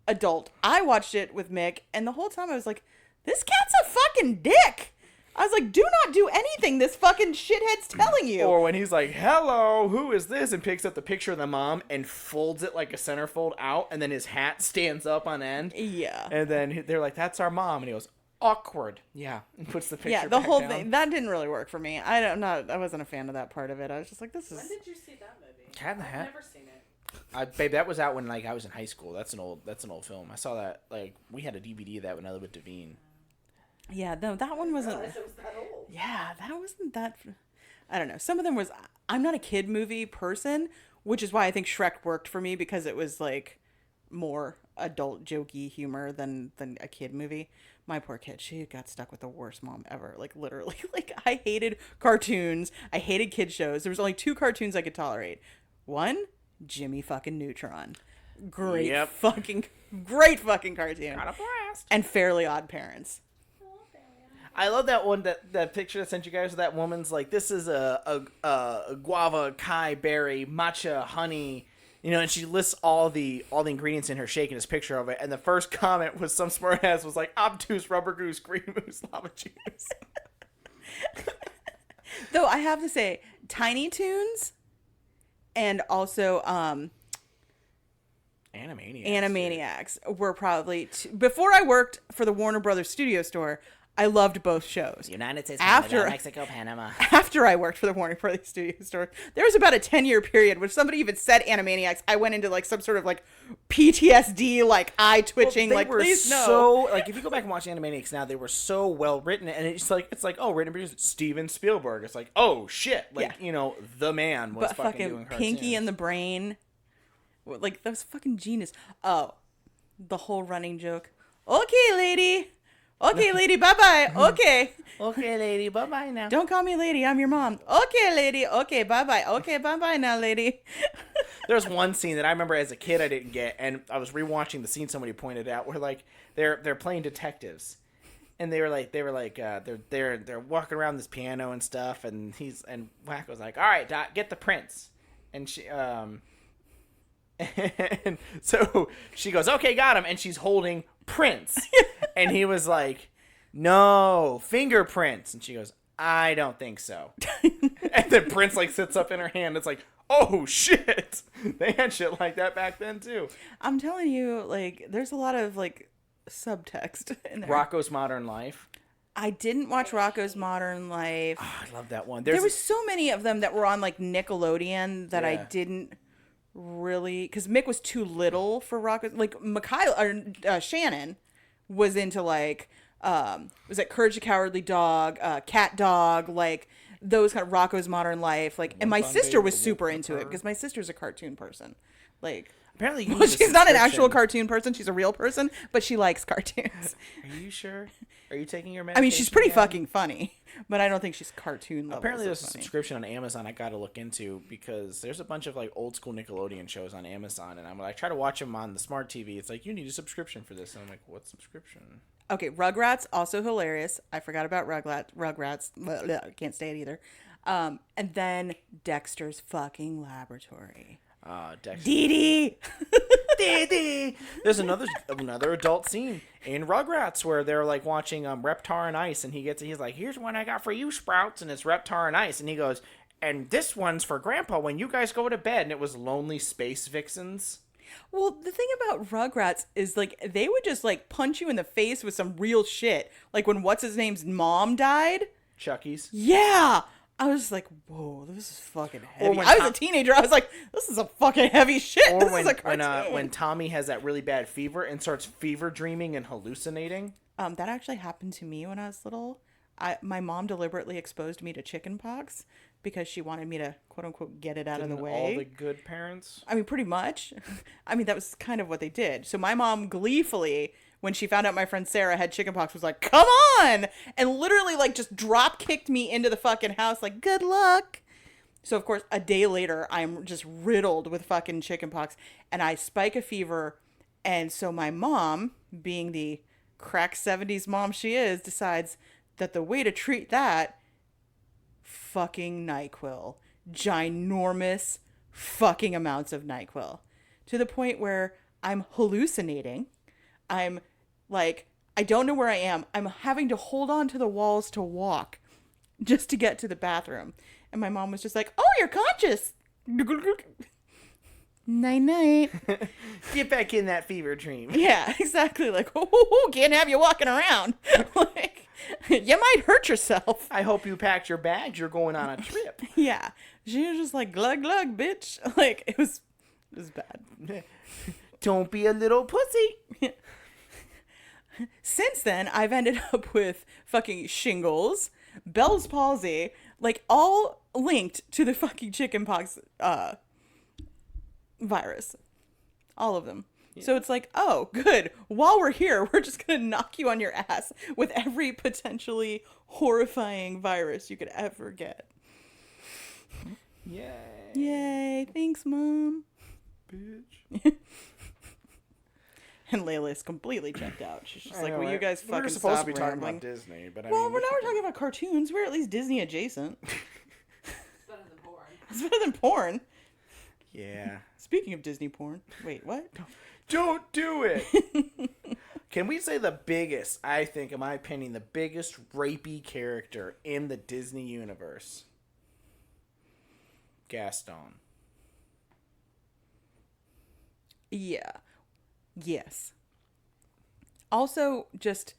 adult. I watched it with Mick, and the whole time I was like, this cat's a fucking dick. I was like, do not do anything this fucking shithead's telling you. Or when he's like, hello, who is this? And picks up the picture of the mom and folds it like a centerfold out, and then his hat stands up on end. Yeah. And then they're like, that's our mom. And he goes, awkward. Yeah. And puts the picture Yeah, the back whole down. thing, that didn't really work for me. I wasn't a fan of that part of it. I was just like, this is... When did you see that movie? Cat in the Hat? I've never seen it. Babe, that was out when like I was in high school. That's an old film. I saw that, like, we had a DVD of that when I lived with Devine. Yeah, no, that one wasn't... I realized it was that old. Yeah, that wasn't that... I don't know. Some of them was... I'm not a kid movie person, which is why I think Shrek worked for me, because it was, like, more adult jokey humor than a kid movie. My poor kid, she got stuck with the worst mom ever. Like, literally. Like, I hated cartoons. I hated kid shows. There was only 2 cartoons I could tolerate. One, Jimmy fucking Neutron. Great fucking cartoon. Got a blast. And Fairly Odd Parents. I love that one, that picture I sent you guys of that woman's like, this is a guava, kai berry, matcha, honey, you know, and she lists all the ingredients in her shake and this picture of it. And the first comment was some smart ass was like, obtuse, rubber goose, green moose, lava juice. Though I have to say, Tiny Toons and also Animaniacs were probably before I worked for the Warner Brothers Studio Store. I loved both shows. United States, After- Canada, Mexico, Panama. After I worked for the Warner Brothers Studio Store, there was about a 10-year period where somebody even said Animaniacs. I went into like some sort of like PTSD, like eye twitching, Well, like please no. So like if you go back and watch Animaniacs now, they were so well written, and it's like oh, written and produced Steven Spielberg. It's like oh shit, like Yeah. you know the man was But fucking doing fucking Pinky cartoons. and the Brain, like that was fucking genius. Oh, the whole running joke. Okay, lady. Okay, lady. Bye bye. Okay. Okay, lady, bye bye now. Don't call me lady. I'm your mom. Okay, lady. Okay, bye bye. Okay, bye bye now, lady. There's one scene that I remember as a kid I didn't get, and I was rewatching the scene somebody pointed out where like they're playing detectives, and they were like they're walking around this piano and stuff, and Wacko's like, all right, Doc, get the prince, and she and so she goes, okay, got him, and she's holding Prince, and he was like, no, fingerprints, and she goes, I don't think so. And then Prince like sits up in her hand. It's like, oh shit, they had shit like that back then too. I'm telling you, like, there's a lot of like subtext in there. Rocco's Modern Life. I didn't watch Rocco's Modern Life. Oh, I love that one. There was so many of them that were on like Nickelodeon that I Yeah. didn't really, because Mick was too little for Rocco's. Like Shannon was into like was it Courage the Cowardly Dog, Cat Dog, like those kind of Rocco's Modern Life, like. And my One sister Day was with super Walker. into it because my sister's a cartoon person, like. Apparently, you Well, need a she's not an actual subscription. cartoon person. She's a real person, but she likes cartoons. Are you sure? Are you taking your I medication? mean, she's pretty again? fucking funny, but I don't think she's cartoon level. Apparently, there's a subscription on Amazon I got to look into because there's a bunch of like old school Nickelodeon shows on Amazon, and I'm like, I try to watch them on the smart TV. It's like you need a subscription for this, and I'm like, what subscription? Okay, Rugrats, also hilarious. I forgot about Rugrats. Blah, can't say it either. And then Dexter's fucking Laboratory. Dexter. Dee Dee! Dee. There's another adult scene in Rugrats where they're like watching Reptar and Ice, and he's like, here's one I got for you, Sprouts, and it's Reptar and Ice, and he goes, and this one's for Grandpa when you guys go to bed, and it was Lonely Space Vixens. Well, the thing about Rugrats is, like, they would just, like, punch you in the face with some real shit. Like, when what's-his-name's mom died. Chucky's. Yeah! I was just like, whoa, this is fucking heavy. when I was a teenager. I was like, this is a fucking heavy shit. Or this when, is a cartoon. when Tommy has that really bad fever and starts fever dreaming and hallucinating. That actually happened to me when I was little. My mom deliberately exposed me to chicken pox because she wanted me to, quote unquote, get it out of the way. All the good parents? I mean, pretty much. I mean, that was kind of what they did. So my mom gleefully, when she found out my friend Sarah had chickenpox, was like, come on! And literally, like, just drop kicked me into the fucking house, like, good luck. So, of course, a day later, I'm just riddled with fucking chickenpox, and I spike a fever. And so my mom, being the crack 70s mom she is, decides that the way to treat that, fucking NyQuil. Ginormous fucking amounts of NyQuil. To the point where I'm hallucinating. I'm like, I don't know where I am. I'm having to hold on to the walls to walk just to get to the bathroom. And my mom was just like, oh, you're conscious. Night-night. Get back in that fever dream. Yeah, exactly. Like, oh, can't have you walking around. Like, you might hurt yourself. I hope you packed your bags. You're going on a trip. Yeah. She was just like, glug, glug, bitch. Like, it was bad. Don't be a little pussy. Since then, I've ended up with fucking shingles, Bell's palsy, like, all linked to the fucking chickenpox virus. All of them. Yeah. So it's like, oh, good. While we're here, we're just going to knock you on your ass with every potentially horrifying virus you could ever get. Yay. Yay. Thanks, Mom. Bitch. And Layla's completely checked out. She's just like, know, will you guys fucking we're supposed stop to be talking rambling? about Disney, but Well, I mean, we're talking about cartoons. We're at least Disney adjacent. It's better than porn. It's better than porn. Yeah. Speaking of Disney porn. Wait, what? Don't do it. Can we say the biggest, I think, in my opinion, the biggest rapey character in the Disney universe? Gaston. Yeah. Yes. Also, just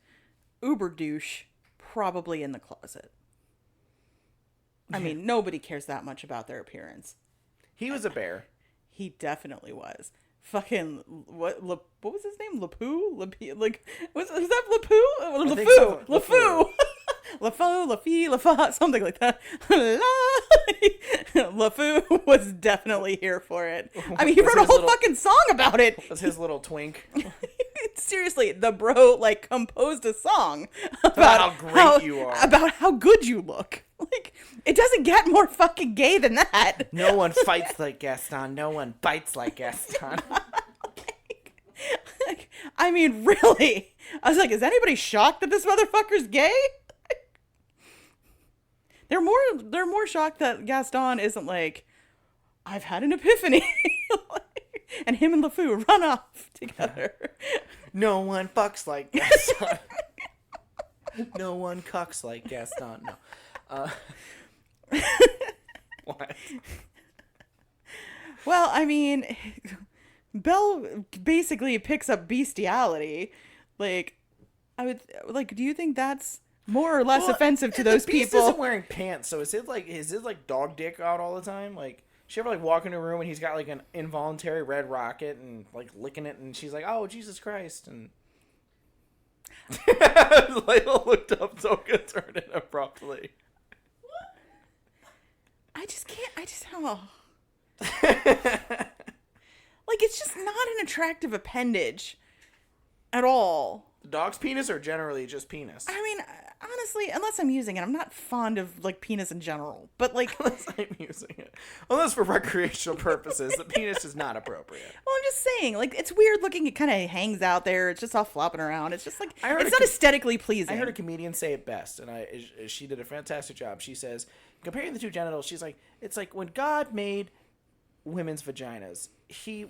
uber douche, probably in the closet. I mean, nobody cares that much about their appearance. He was a bear. He definitely was. Fucking, what was his name? LePoo? Like, was that LePoo? I think so. LeFou. LeFou, LeFee, LeFa, something like that. LeFou was definitely here for it. I mean, he wrote a whole fucking song about it. Was his little twink. Seriously, the bro, like, composed a song about how great you are. About how good you look. Like, it doesn't get more fucking gay than that. No one fights like Gaston. No one bites like Gaston. I mean, really? I was like, is anybody shocked that this motherfucker's gay? They're more shocked that Gaston isn't like, I've had an epiphany. And him and LeFou run off together. No one fucks like Gaston. No one cucks like Gaston. No. What? Well, I mean, Belle basically picks up bestiality. Like, do you think that's more or less offensive to those the Beast people? Isn't wearing pants, so is his dog dick out all the time? Like, she ever like walk in a room and he's got like an involuntary red rocket and like licking it, and she's like, "Oh, Jesus Christ!" And Layla looked up so concerned and abruptly. I just can't. Like, it's just not an attractive appendage at all. The dog's penis or generally just penis? I mean, honestly, unless I'm using it, I'm not fond of, like, penis in general. But, like... Unless I'm using it. Unless for recreational purposes, the penis is not appropriate. Well, I'm just saying, like, it's weird looking. It kind of hangs out there. It's just all flopping around. It's just, like, it's not aesthetically pleasing. I heard a comedian say it best, and she did a fantastic job. She says, comparing the two genitals, she's like, it's like when God made women's vaginas, he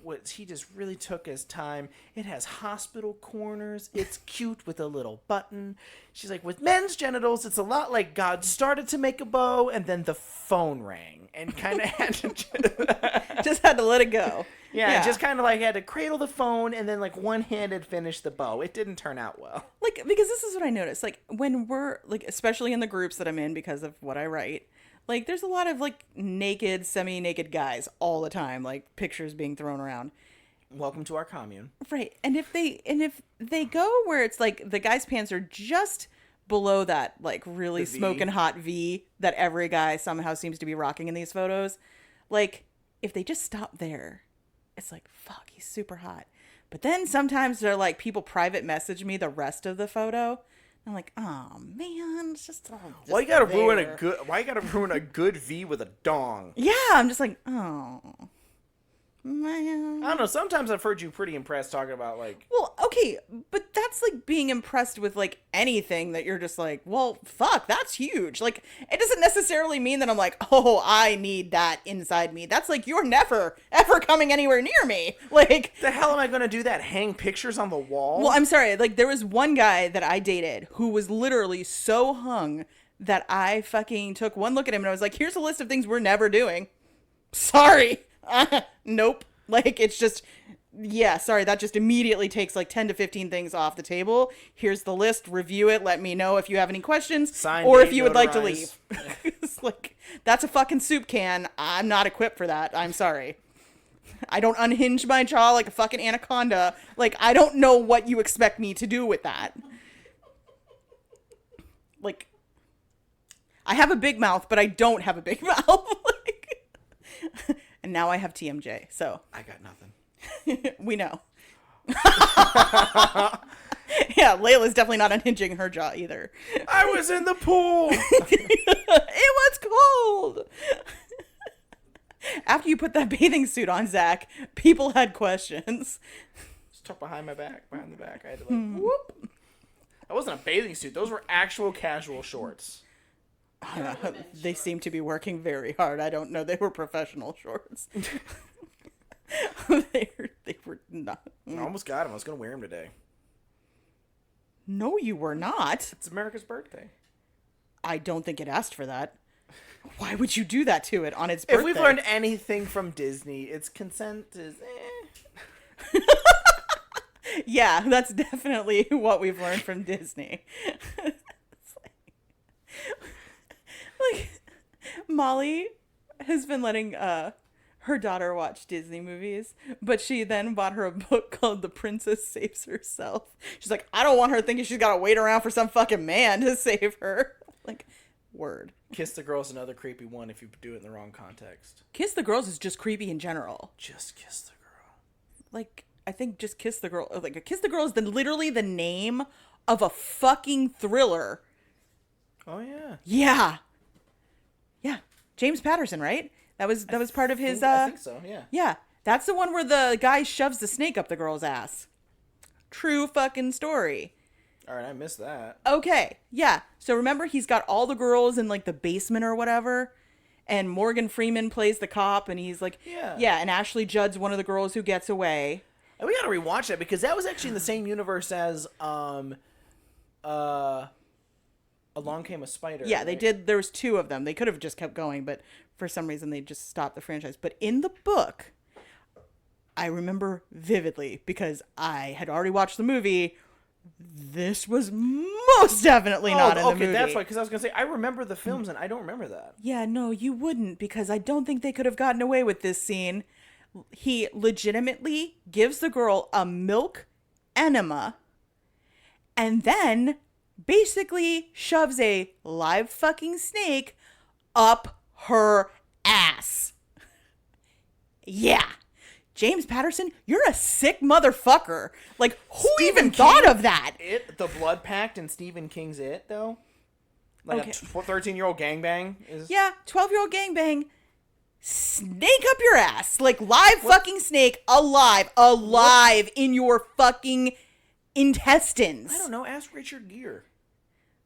just really took his time. It has hospital corners. It's cute with a little button. She's like, with men's genitals, it's a lot like God started to make a bow and then the phone rang and kind of had to just had to let it go. Yeah, just kind of like had to cradle the phone and then like one-handed finish the bow. It didn't turn out well. Like, because this is what I noticed. Like, when we're, like, especially in the groups that I'm in because of what I write, like, there's a lot of, like, naked, semi-naked guys all the time, like, pictures being thrown around. Welcome to our commune. Right. And if they go where it's, like, the guy's pants are just below that, like, really smoking hot V that every guy somehow seems to be rocking in these photos, like, if they just stop there, it's like, fuck, he's super hot. But then sometimes they're like, people private message me the rest of the photo. I'm like, oh man, it's just all Why you gotta ruin a good V with a dong? Yeah, I'm just like, oh man. I don't know. Sometimes I've heard you pretty impressed talking about like. Well, okay, but that's like being impressed with like anything that you're just like, well, fuck, that's huge. Like, it doesn't necessarily mean that I'm like, oh, I need that inside me. That's like, you're never, ever coming anywhere near me. Like, the hell am I gonna do that? Hang pictures on the wall? well, I'm sorry. Like, there was one guy that I dated who was literally so hung that I fucking took one look at him and I was like, here's a list of things we're never doing. Sorry. Nope. Like, it's just, yeah, sorry, that just immediately takes like 10 to 15 things off the table. Here's the list, review it, let me know if you have any questions, Sign, or date, if you would like to notarize. leave. It's like, that's a fucking soup can. I'm not equipped for that. I'm sorry. I don't unhinge my jaw like a fucking anaconda. Like, I don't know what you expect me to do with that. Like, I have a big mouth, but I don't have a big mouth. Like, and now I have TMJ, so. I got nothing. We know. Yeah, Layla's definitely not unhinging her jaw either. I was in the pool. It was cold. After you put that bathing suit on, Zach, people had questions. Just tucked behind the back. I had to like whoop. That wasn't a bathing suit. Those were actual casual shorts. They seem to be working very hard. I don't know. They were professional shorts. they were not. I almost got them. I was gonna wear them today. No, you were not. It's America's birthday. I don't think it asked for that. Why would you do that to it on its birthday? If we've learned anything from Disney, it's consent is Yeah, that's definitely what we've learned from Disney. It's like Molly has been letting her daughter watch Disney movies, but she then bought her a book called The Princess Saves Herself. She's like, I don't want her thinking she's got to wait around for some fucking man to save her. Like, word. Kiss the Girl's another creepy one if you do it in the wrong context. Kiss the Girls is just creepy in general. Just kiss the girl. Like, I think just Kiss the Girl. Like, Kiss the Girl is literally the name of a fucking thriller. Oh yeah. Yeah. Yeah. James Patterson, right? That was part of his I think so, yeah. Yeah. That's the one where the guy shoves the snake up the girl's ass. True fucking story. Alright, I missed that. Okay. Yeah. So remember, he's got all the girls in like the basement or whatever, and Morgan Freeman plays the cop, and he's like, Yeah. and Ashley Judd's one of the girls who gets away. And we gotta rewatch that because that was actually in the same universe as Along Came a Spider. Yeah, they right? did. There was two of them. They could have just kept going, but for some reason they just stopped the franchise. But in the book, I remember vividly because I had already watched the movie. This was most definitely not in the movie. Okay, that's why. Because I was gonna say I remember the films and I don't remember that. Yeah, no, you wouldn't, because I don't think they could have gotten away with this scene. He legitimately gives the girl a milk enema and then basically shoves a live fucking snake up her ass. Yeah. James Patterson, you're a sick motherfucker. Like, who even thought of that? The Blood Pact and Stephen King's It, though? Like Okay. a 13-year-old gangbang? Is... Yeah, 12-year-old gangbang. Snake up your ass. Like, live fucking snake, alive in your fucking intestines. I don't know. Ask Richard Gere.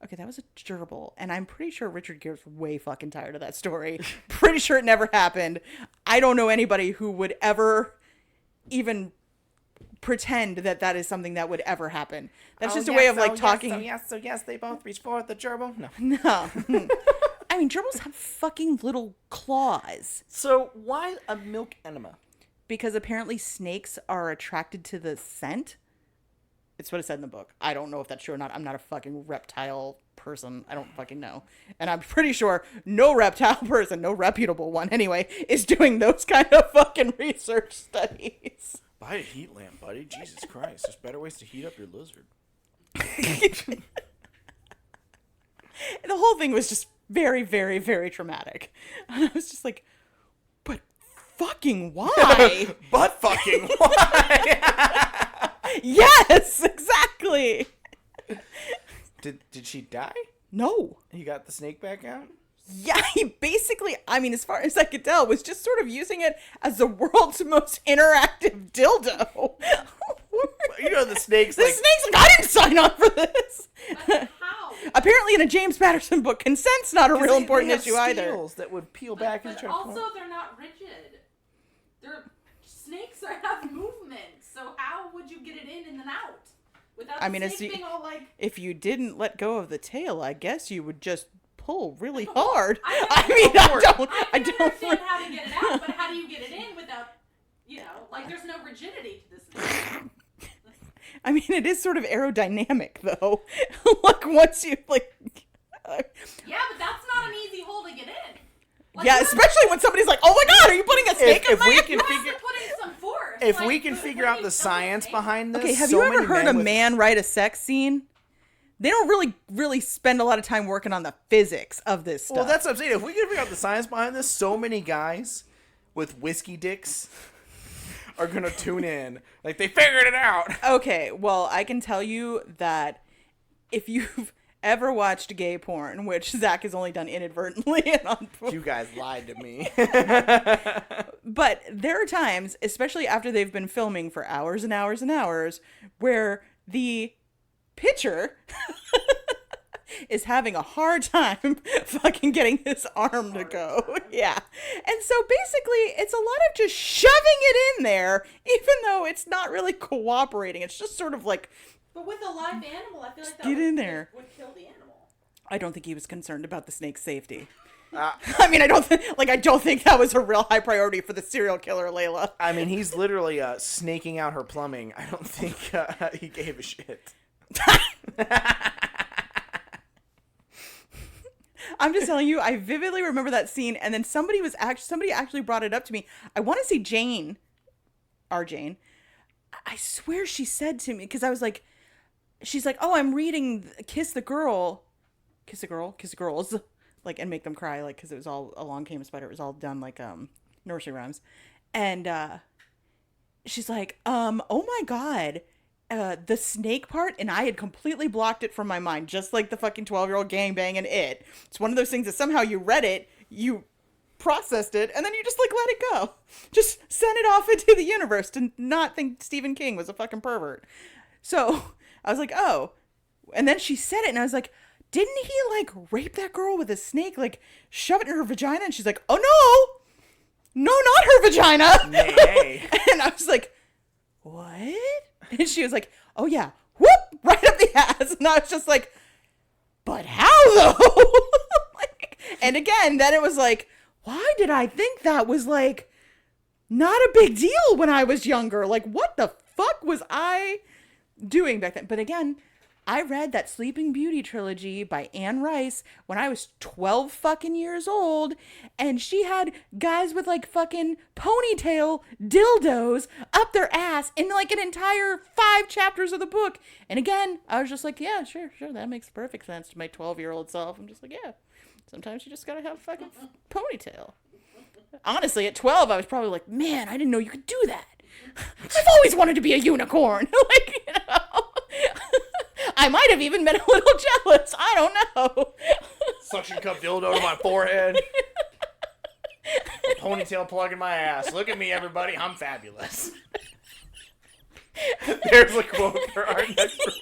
Okay, that was a gerbil, and I'm pretty sure Richard Gere's way fucking tired of that story. Pretty sure it never happened. I don't know anybody who would ever even pretend that that is something that would ever happen. That's just a way of, like, talking... So yes, they both reach for the gerbil? No. No. I mean, gerbils have fucking little claws. So why a milk enema? because apparently snakes are attracted to the scent. It's what it said in the book. I don't know if that's true or not. I'm not a fucking reptile person. I don't fucking know. And I'm pretty sure no reptile person, no reputable one anyway, is doing those kind of fucking research studies. Buy a heat lamp, buddy. Jesus Christ. There's better ways to heat up your lizard. The whole thing was just very, very, very traumatic. And I was just like, but fucking why? But fucking why? Yes, exactly. Did she die? No. He got the snake back out? Yeah, he basically, I mean, as far as I could tell, was just sort of using it as the world's most interactive dildo. You know, the snake's The like... snake's like, I didn't sign up for this. But how? Apparently in a James Patterson book, consent's not a real important have issue either. scales that would peel back and But try to also, they're not rigid. Snakes have movement, so how would you get it in and then out? Without I mean, the it's snake being all like... if you didn't let go of the tail, I guess you would just pull really hard. I don't understand how to get it out, but how do you get it in without, like there's no rigidity to this thing. I mean, it is sort of aerodynamic, though. Like, once you, like... Yeah, but that's not an easy hole to get in. Like, yeah, especially when somebody's like, oh my god, are you putting a snake in if we my... can figure... put in some force. If like, we can figure out the science behind this... Okay, have so you ever many heard men a with- man write a sex scene? They don't really spend a lot of time working on the physics of this stuff. Well, that's what I'm saying. If we can figure out the science behind this, so many guys with whiskey dicks are going to tune in. Like, they figured it out. Okay, well, I can tell you that if you've ever watched gay porn, which Zach has only done inadvertently and on... You guys lied to me. But there are times, especially after they've been filming for hours and hours and hours, where the pitcher is having a hard time fucking getting his arm to go. Yeah. And so basically, it's a lot of just shoving it in there, even though it's not really cooperating. It's just sort of like... But with a live animal, I feel like that get in there. would kill the animal. I don't think he was concerned about the snake's safety. I mean, I don't think that was a real high priority for the serial killer, Layla. I mean, he's literally snaking out her plumbing. I don't think he gave a shit. I'm just telling you, I vividly remember that scene, and then somebody actually brought it up to me. I want to say Jane, our Jane. I swear she said to me, because I was like, she's like, oh, I'm reading Kiss the Girls, like, and make them cry, like, because it was all Along Came a Spider. It was all done like nursery rhymes, and she's like, oh my god. The snake part, and I had completely blocked it from my mind, just like the fucking 12-year-old gangbang and It. It's one of those things that somehow you read it, you processed it, and then you just, like, let it go. Just send it off into the universe to not think Stephen King was a fucking pervert. So, I was like, oh. And then she said it, and I was like, didn't he, like, rape that girl with a snake, like, shove it in her vagina? And she's like, oh, no! No, not her vagina! Nay. And I was like, what? And she was like, oh yeah, whoop, right up the ass. And I was just like, but how though? Like, and again, then it was like, why did I think that was like not a big deal when I was younger? Like, what the fuck was I doing back then? But again, I read that Sleeping Beauty trilogy by Anne Rice when I was 12 fucking years old, and she had guys with like fucking ponytail dildos up their ass in like an entire 5 chapters of the book. And again, I was just like, yeah, sure, that makes perfect sense to my 12-year-old self. I'm just like, yeah, sometimes you just gotta have a fucking ponytail. Honestly, at 12, I was probably like, man, I didn't know you could do that. I've always wanted to be a unicorn. Like, you know. I might have even been a little jealous. I don't know. Suction cup dildo to my forehead. Ponytail plug in my ass. Look at me, everybody. I'm fabulous. There's a quote for our next group.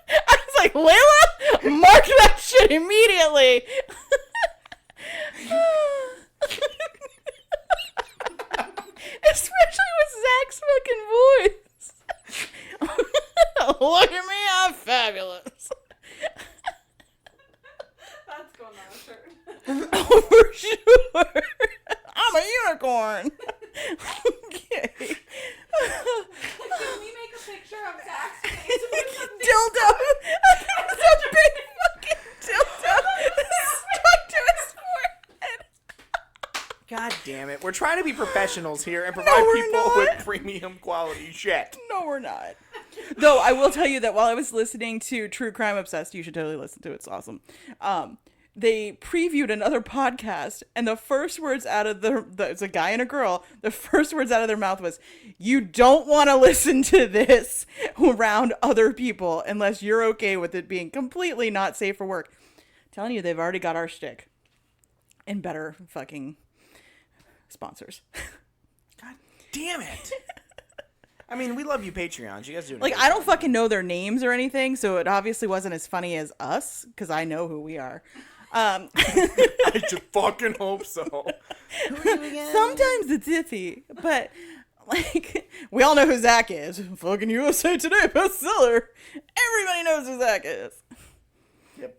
I was like, Layla, mark that shit immediately. Especially with Zach's fucking voice. Look at me, I'm fabulous. That's going on a shirt. Oh, for sure. I'm a unicorn. Can we make a picture of Zach's face with the Dildo. It's a big fucking dildo stuck to his forehead. God damn it. We're trying to be professionals here and provide we're people not. with premium quality shit. No, we're not. Though I will tell you that while I was listening to True Crime Obsessed, you should totally listen to it. It's awesome. They previewed another podcast, and the first words out of it's a guy and a girl. The first words out of their mouth was, "You don't want to listen to this around other people unless you're okay with it being completely not safe for work." I'm telling you, they've already got our shtick, and better fucking sponsors. God damn it. I mean, we love you Patreons. You guys do Like, I don't fucking know their names or anything, so it obviously wasn't as funny as us, because I know who we are. I just fucking hope so. Sometimes it's iffy, but, like, we all know who Zach is. Fucking USA Today bestseller. Everybody knows who Zach is. Yep.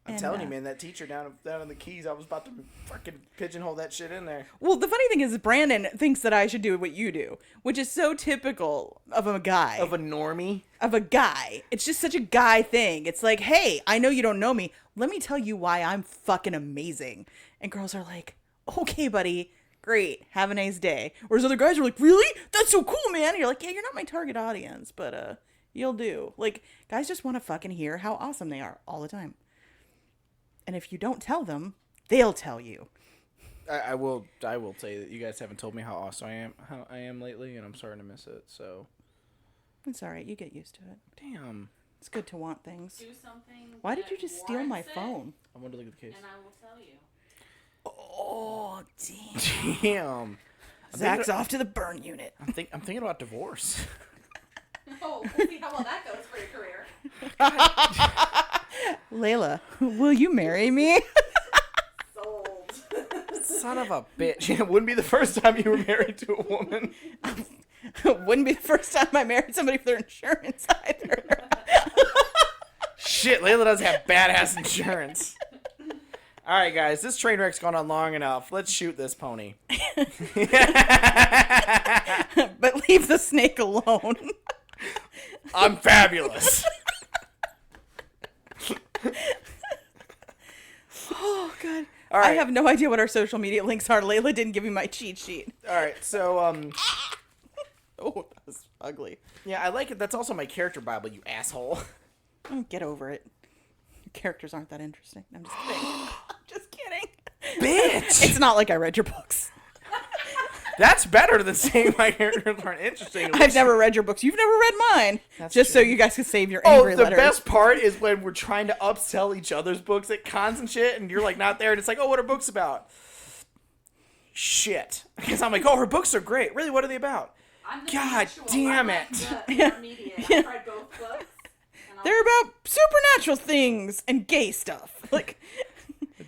I'm telling you, man, that teacher down in the Keys, I was about to fucking pigeonhole that shit in there. Well, the funny thing is, Brandon thinks that I should do what you do, which is so typical of a guy. Of a normie? Of a guy. It's just such a guy thing. It's like, hey, I know you don't know me. Let me tell you why I'm fucking amazing. And girls are like, okay, buddy. Great. Have a nice day. Whereas other guys are like, really? That's so cool, man. And you're like, yeah, you're not my target audience, but you'll do. Like, guys just want to fucking hear how awesome they are all the time. And if you don't tell them, they'll tell you. I will say that you guys haven't told me how awesome I am lately, and I'm starting to miss it, so. It's all right. You get used to it. Damn. It's good to want things. Do something. Why did that you just steal my warrants it, phone? I want to look at the case. And I will tell you. Oh, damn. Damn. Zach's off to the burn unit. I'm thinking about divorce. Oh, we'll see how well that goes for your career. Layla, will you marry me? Sold. Son of a bitch. It wouldn't be the first time you were married to a woman. Wouldn't be the first time I married somebody for their insurance either. Shit, Layla does have badass insurance. All right, guys, this train wreck's gone on long enough. Let's shoot this pony. But leave the snake alone. I'm fabulous. Oh, God. All right. I have no idea what our social media links are. Layla didn't give me my cheat sheet. All right, so, Oh, that was ugly. yeah, I like it. That's also my character Bible, you asshole. Oh, get over it. Characters aren't that interesting. I'm just kidding. Just kidding. Bitch! It's not like I read your books. That's better than saying my characters aren't interesting. I've never read your books. You've never read mine. That's just true. so you guys can save your Oh, angry the letters. best part is when we're trying to upsell each other's books at cons and shit, and you're like not there, and it's like, oh, what are books about? Shit. Because I'm like, oh, her books are great. Really, what are they about? I'm the God intellectual. damn I'm it. like the intermediate. I tried both books. And They're about supernatural things and gay stuff. Like,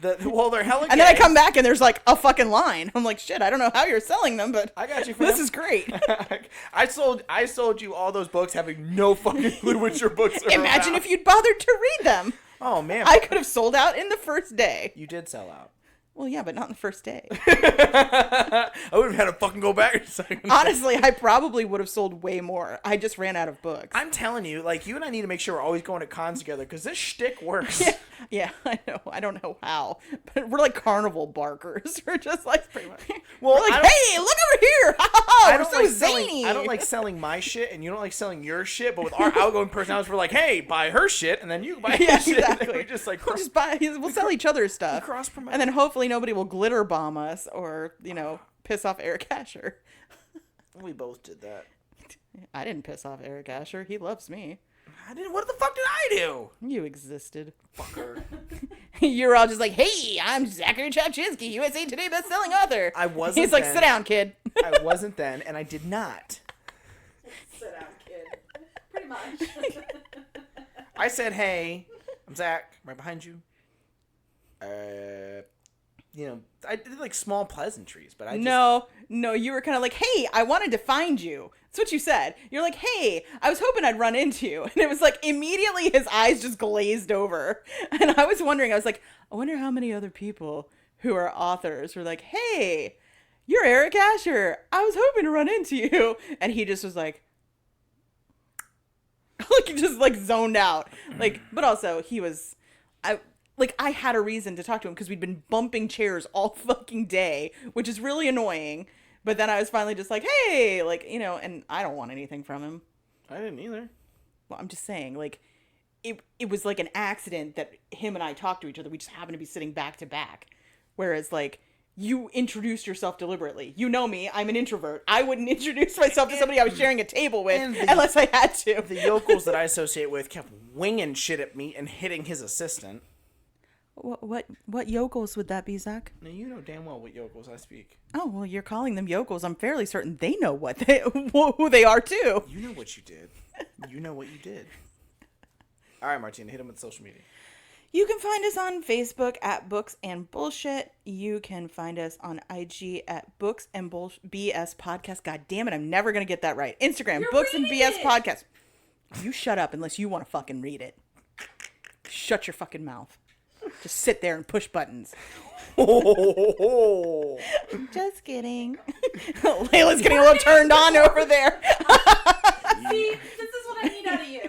They're hella and then I gay. come back and there's like a fucking line. I'm like, shit, I don't know how you're selling them, but I got you for this them. is great. I sold you all those books having no fucking clue what your books are Imagine about. if you'd bothered to read them. Oh, man. I could have sold out in the first day. You did sell out. Well, yeah, but not in the first day. I would have had to fucking go back in a second. Honestly, I probably would have sold way more. I just ran out of books. I'm telling you, like, you and I need to make sure we're always going to cons together, because this shtick works. Yeah, I know. I don't know how, but we're like carnival barkers. We're just like, pretty much. Well, We're like, I don't- hey, look over here! I We're don't so like zany. I don't like selling my shit, and you don't like selling your shit. But with our outgoing personalities, we're like, "Hey, buy her shit, and then you buy Yeah, his shit." exactly. And we just like We'll just buy. We'll sell each other's stuff, cross-promote. and then hopefully nobody will glitter bomb us or piss off Eric Asher. we both did that. I didn't piss off Eric Asher. He loves me. I didn't. What the fuck did I do? You existed. Fucker. You're all just like, hey, I'm Zachary Chapchinsky, USA Today bestselling author. I wasn't. He's like, then. sit down, kid. I wasn't then, and I did not. sit down, kid. Pretty much. I said, "Hey, I'm Zach. I'm right behind you." I did like small pleasantries, but I just, No, you were kind of like, hey, I wanted to find you. That's what you said. You're like, hey, I was hoping I'd run into you. And it was like, immediately his eyes just glazed over. And I was like, I wonder how many other people who are authors were like, hey, "You're Eric Asher. I was hoping to run into you." And he just was like he just like zoned out. Like, but also I had a reason to talk to him because we'd been bumping chairs all fucking day, which is really annoying. But then I was finally just like, "Hey," like, and I don't want anything from him. I didn't either. Well, I'm just saying, like, it was like an accident that him and I talked to each other. We just happened to be sitting back to back. Whereas, like, you introduced yourself deliberately. You know me, I'm an introvert. I wouldn't introduce myself to somebody I was sharing a table with unless I had to. The yokels that I associate with kept winging shit at me and hitting his assistant. What yokels would that be, Zach? Now, you know damn well what yokels I speak. Oh, well, you're calling them yokels. I'm fairly certain they know who they are, too. You know what you did. You know what you did. All right, Martina, hit him with social media. You can find us on Facebook at Books and Bullshit. You can find us on IG at Books and BS Podcast. God damn it, I'm never going to get that right. Instagram, You're Books and reading BS it. Podcast. You shut up unless you want to fucking read it. Shut your fucking mouth. Just sit there and push buttons. Just kidding. Layla's getting a little turned on over there. See, this is what I need out of you.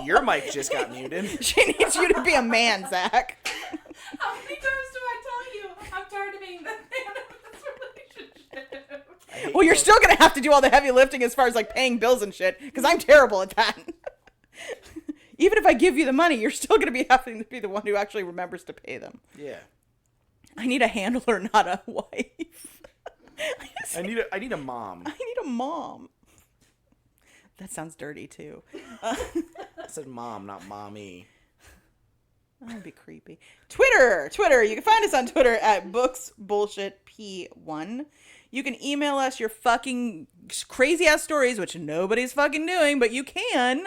Your mic just got muted. She needs you to be a man, Zach. How many times do I tell you I'm tired of being the man of this relationship? Well, you're still going to have to do all the heavy lifting as far as, like, paying bills and shit, because I'm terrible at that. Even if I give you the money, you're still going to be having to be the one who actually remembers to pay them. Yeah. I need a handler, not a wife. I need a mom. I need a mom. That sounds dirty, too. I said mom, not mommy. That would be creepy. Twitter. You can find us on Twitter at BooksBullshitP1. You can email us your fucking crazy-ass stories, which nobody's fucking doing, but you can,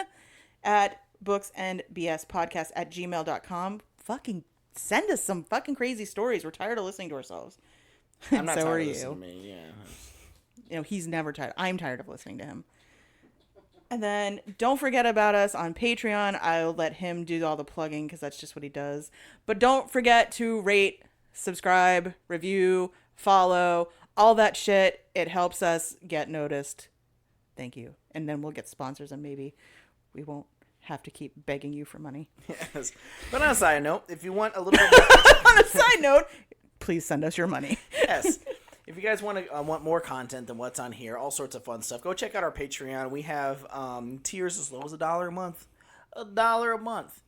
at booksandbspodcast@gmail.com. Fucking send us some fucking crazy stories. We're tired of listening to ourselves. I'm not So tired are of you. listening to me, yeah. He's never tired. I'm tired of listening to him. And then don't forget about us on Patreon. I'll let him do all the plugging because that's just what he does. But don't forget to rate, subscribe, review, follow, all that shit. It helps us get noticed. Thank you. And then we'll get sponsors and maybe we won't have to keep begging you for money. Yes. But on a side note, if you want a little bit more... On a side note, please send us your money. Yes. If you guys want more content than what's on here, all sorts of fun stuff, go check out our Patreon. We have tiers as low as $1 a month. $1 a month.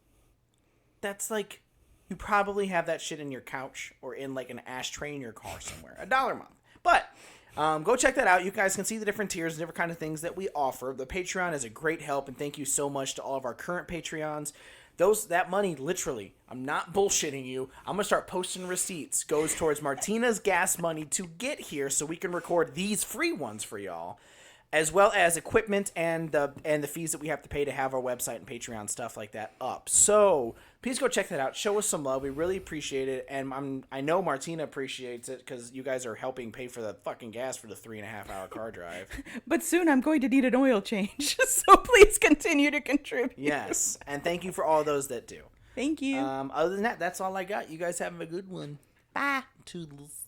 That's like, you probably have that shit in your couch or in like an ashtray in your car somewhere. $1 a month. But go check that out. You guys can see the different tiers and different kind of things that we offer. The Patreon is a great help, and thank you so much to all of our current Patreons. That money, literally, I'm not bullshitting you. I'm going to start posting receipts. Goes towards Martina's gas money to get here so we can record these free ones for y'all. As well as equipment and the fees that we have to pay to have our website and Patreon stuff like that up. So please go check that out. Show us some love. We really appreciate it. And I know Martina appreciates it because you guys are helping pay for the fucking gas for the 3.5-hour car drive. But soon I'm going to need an oil change. So please continue to contribute. Yes. And thank you for all those that do. Thank you. Other than that, that's all I got. You guys have a good one. Bye. Toodles.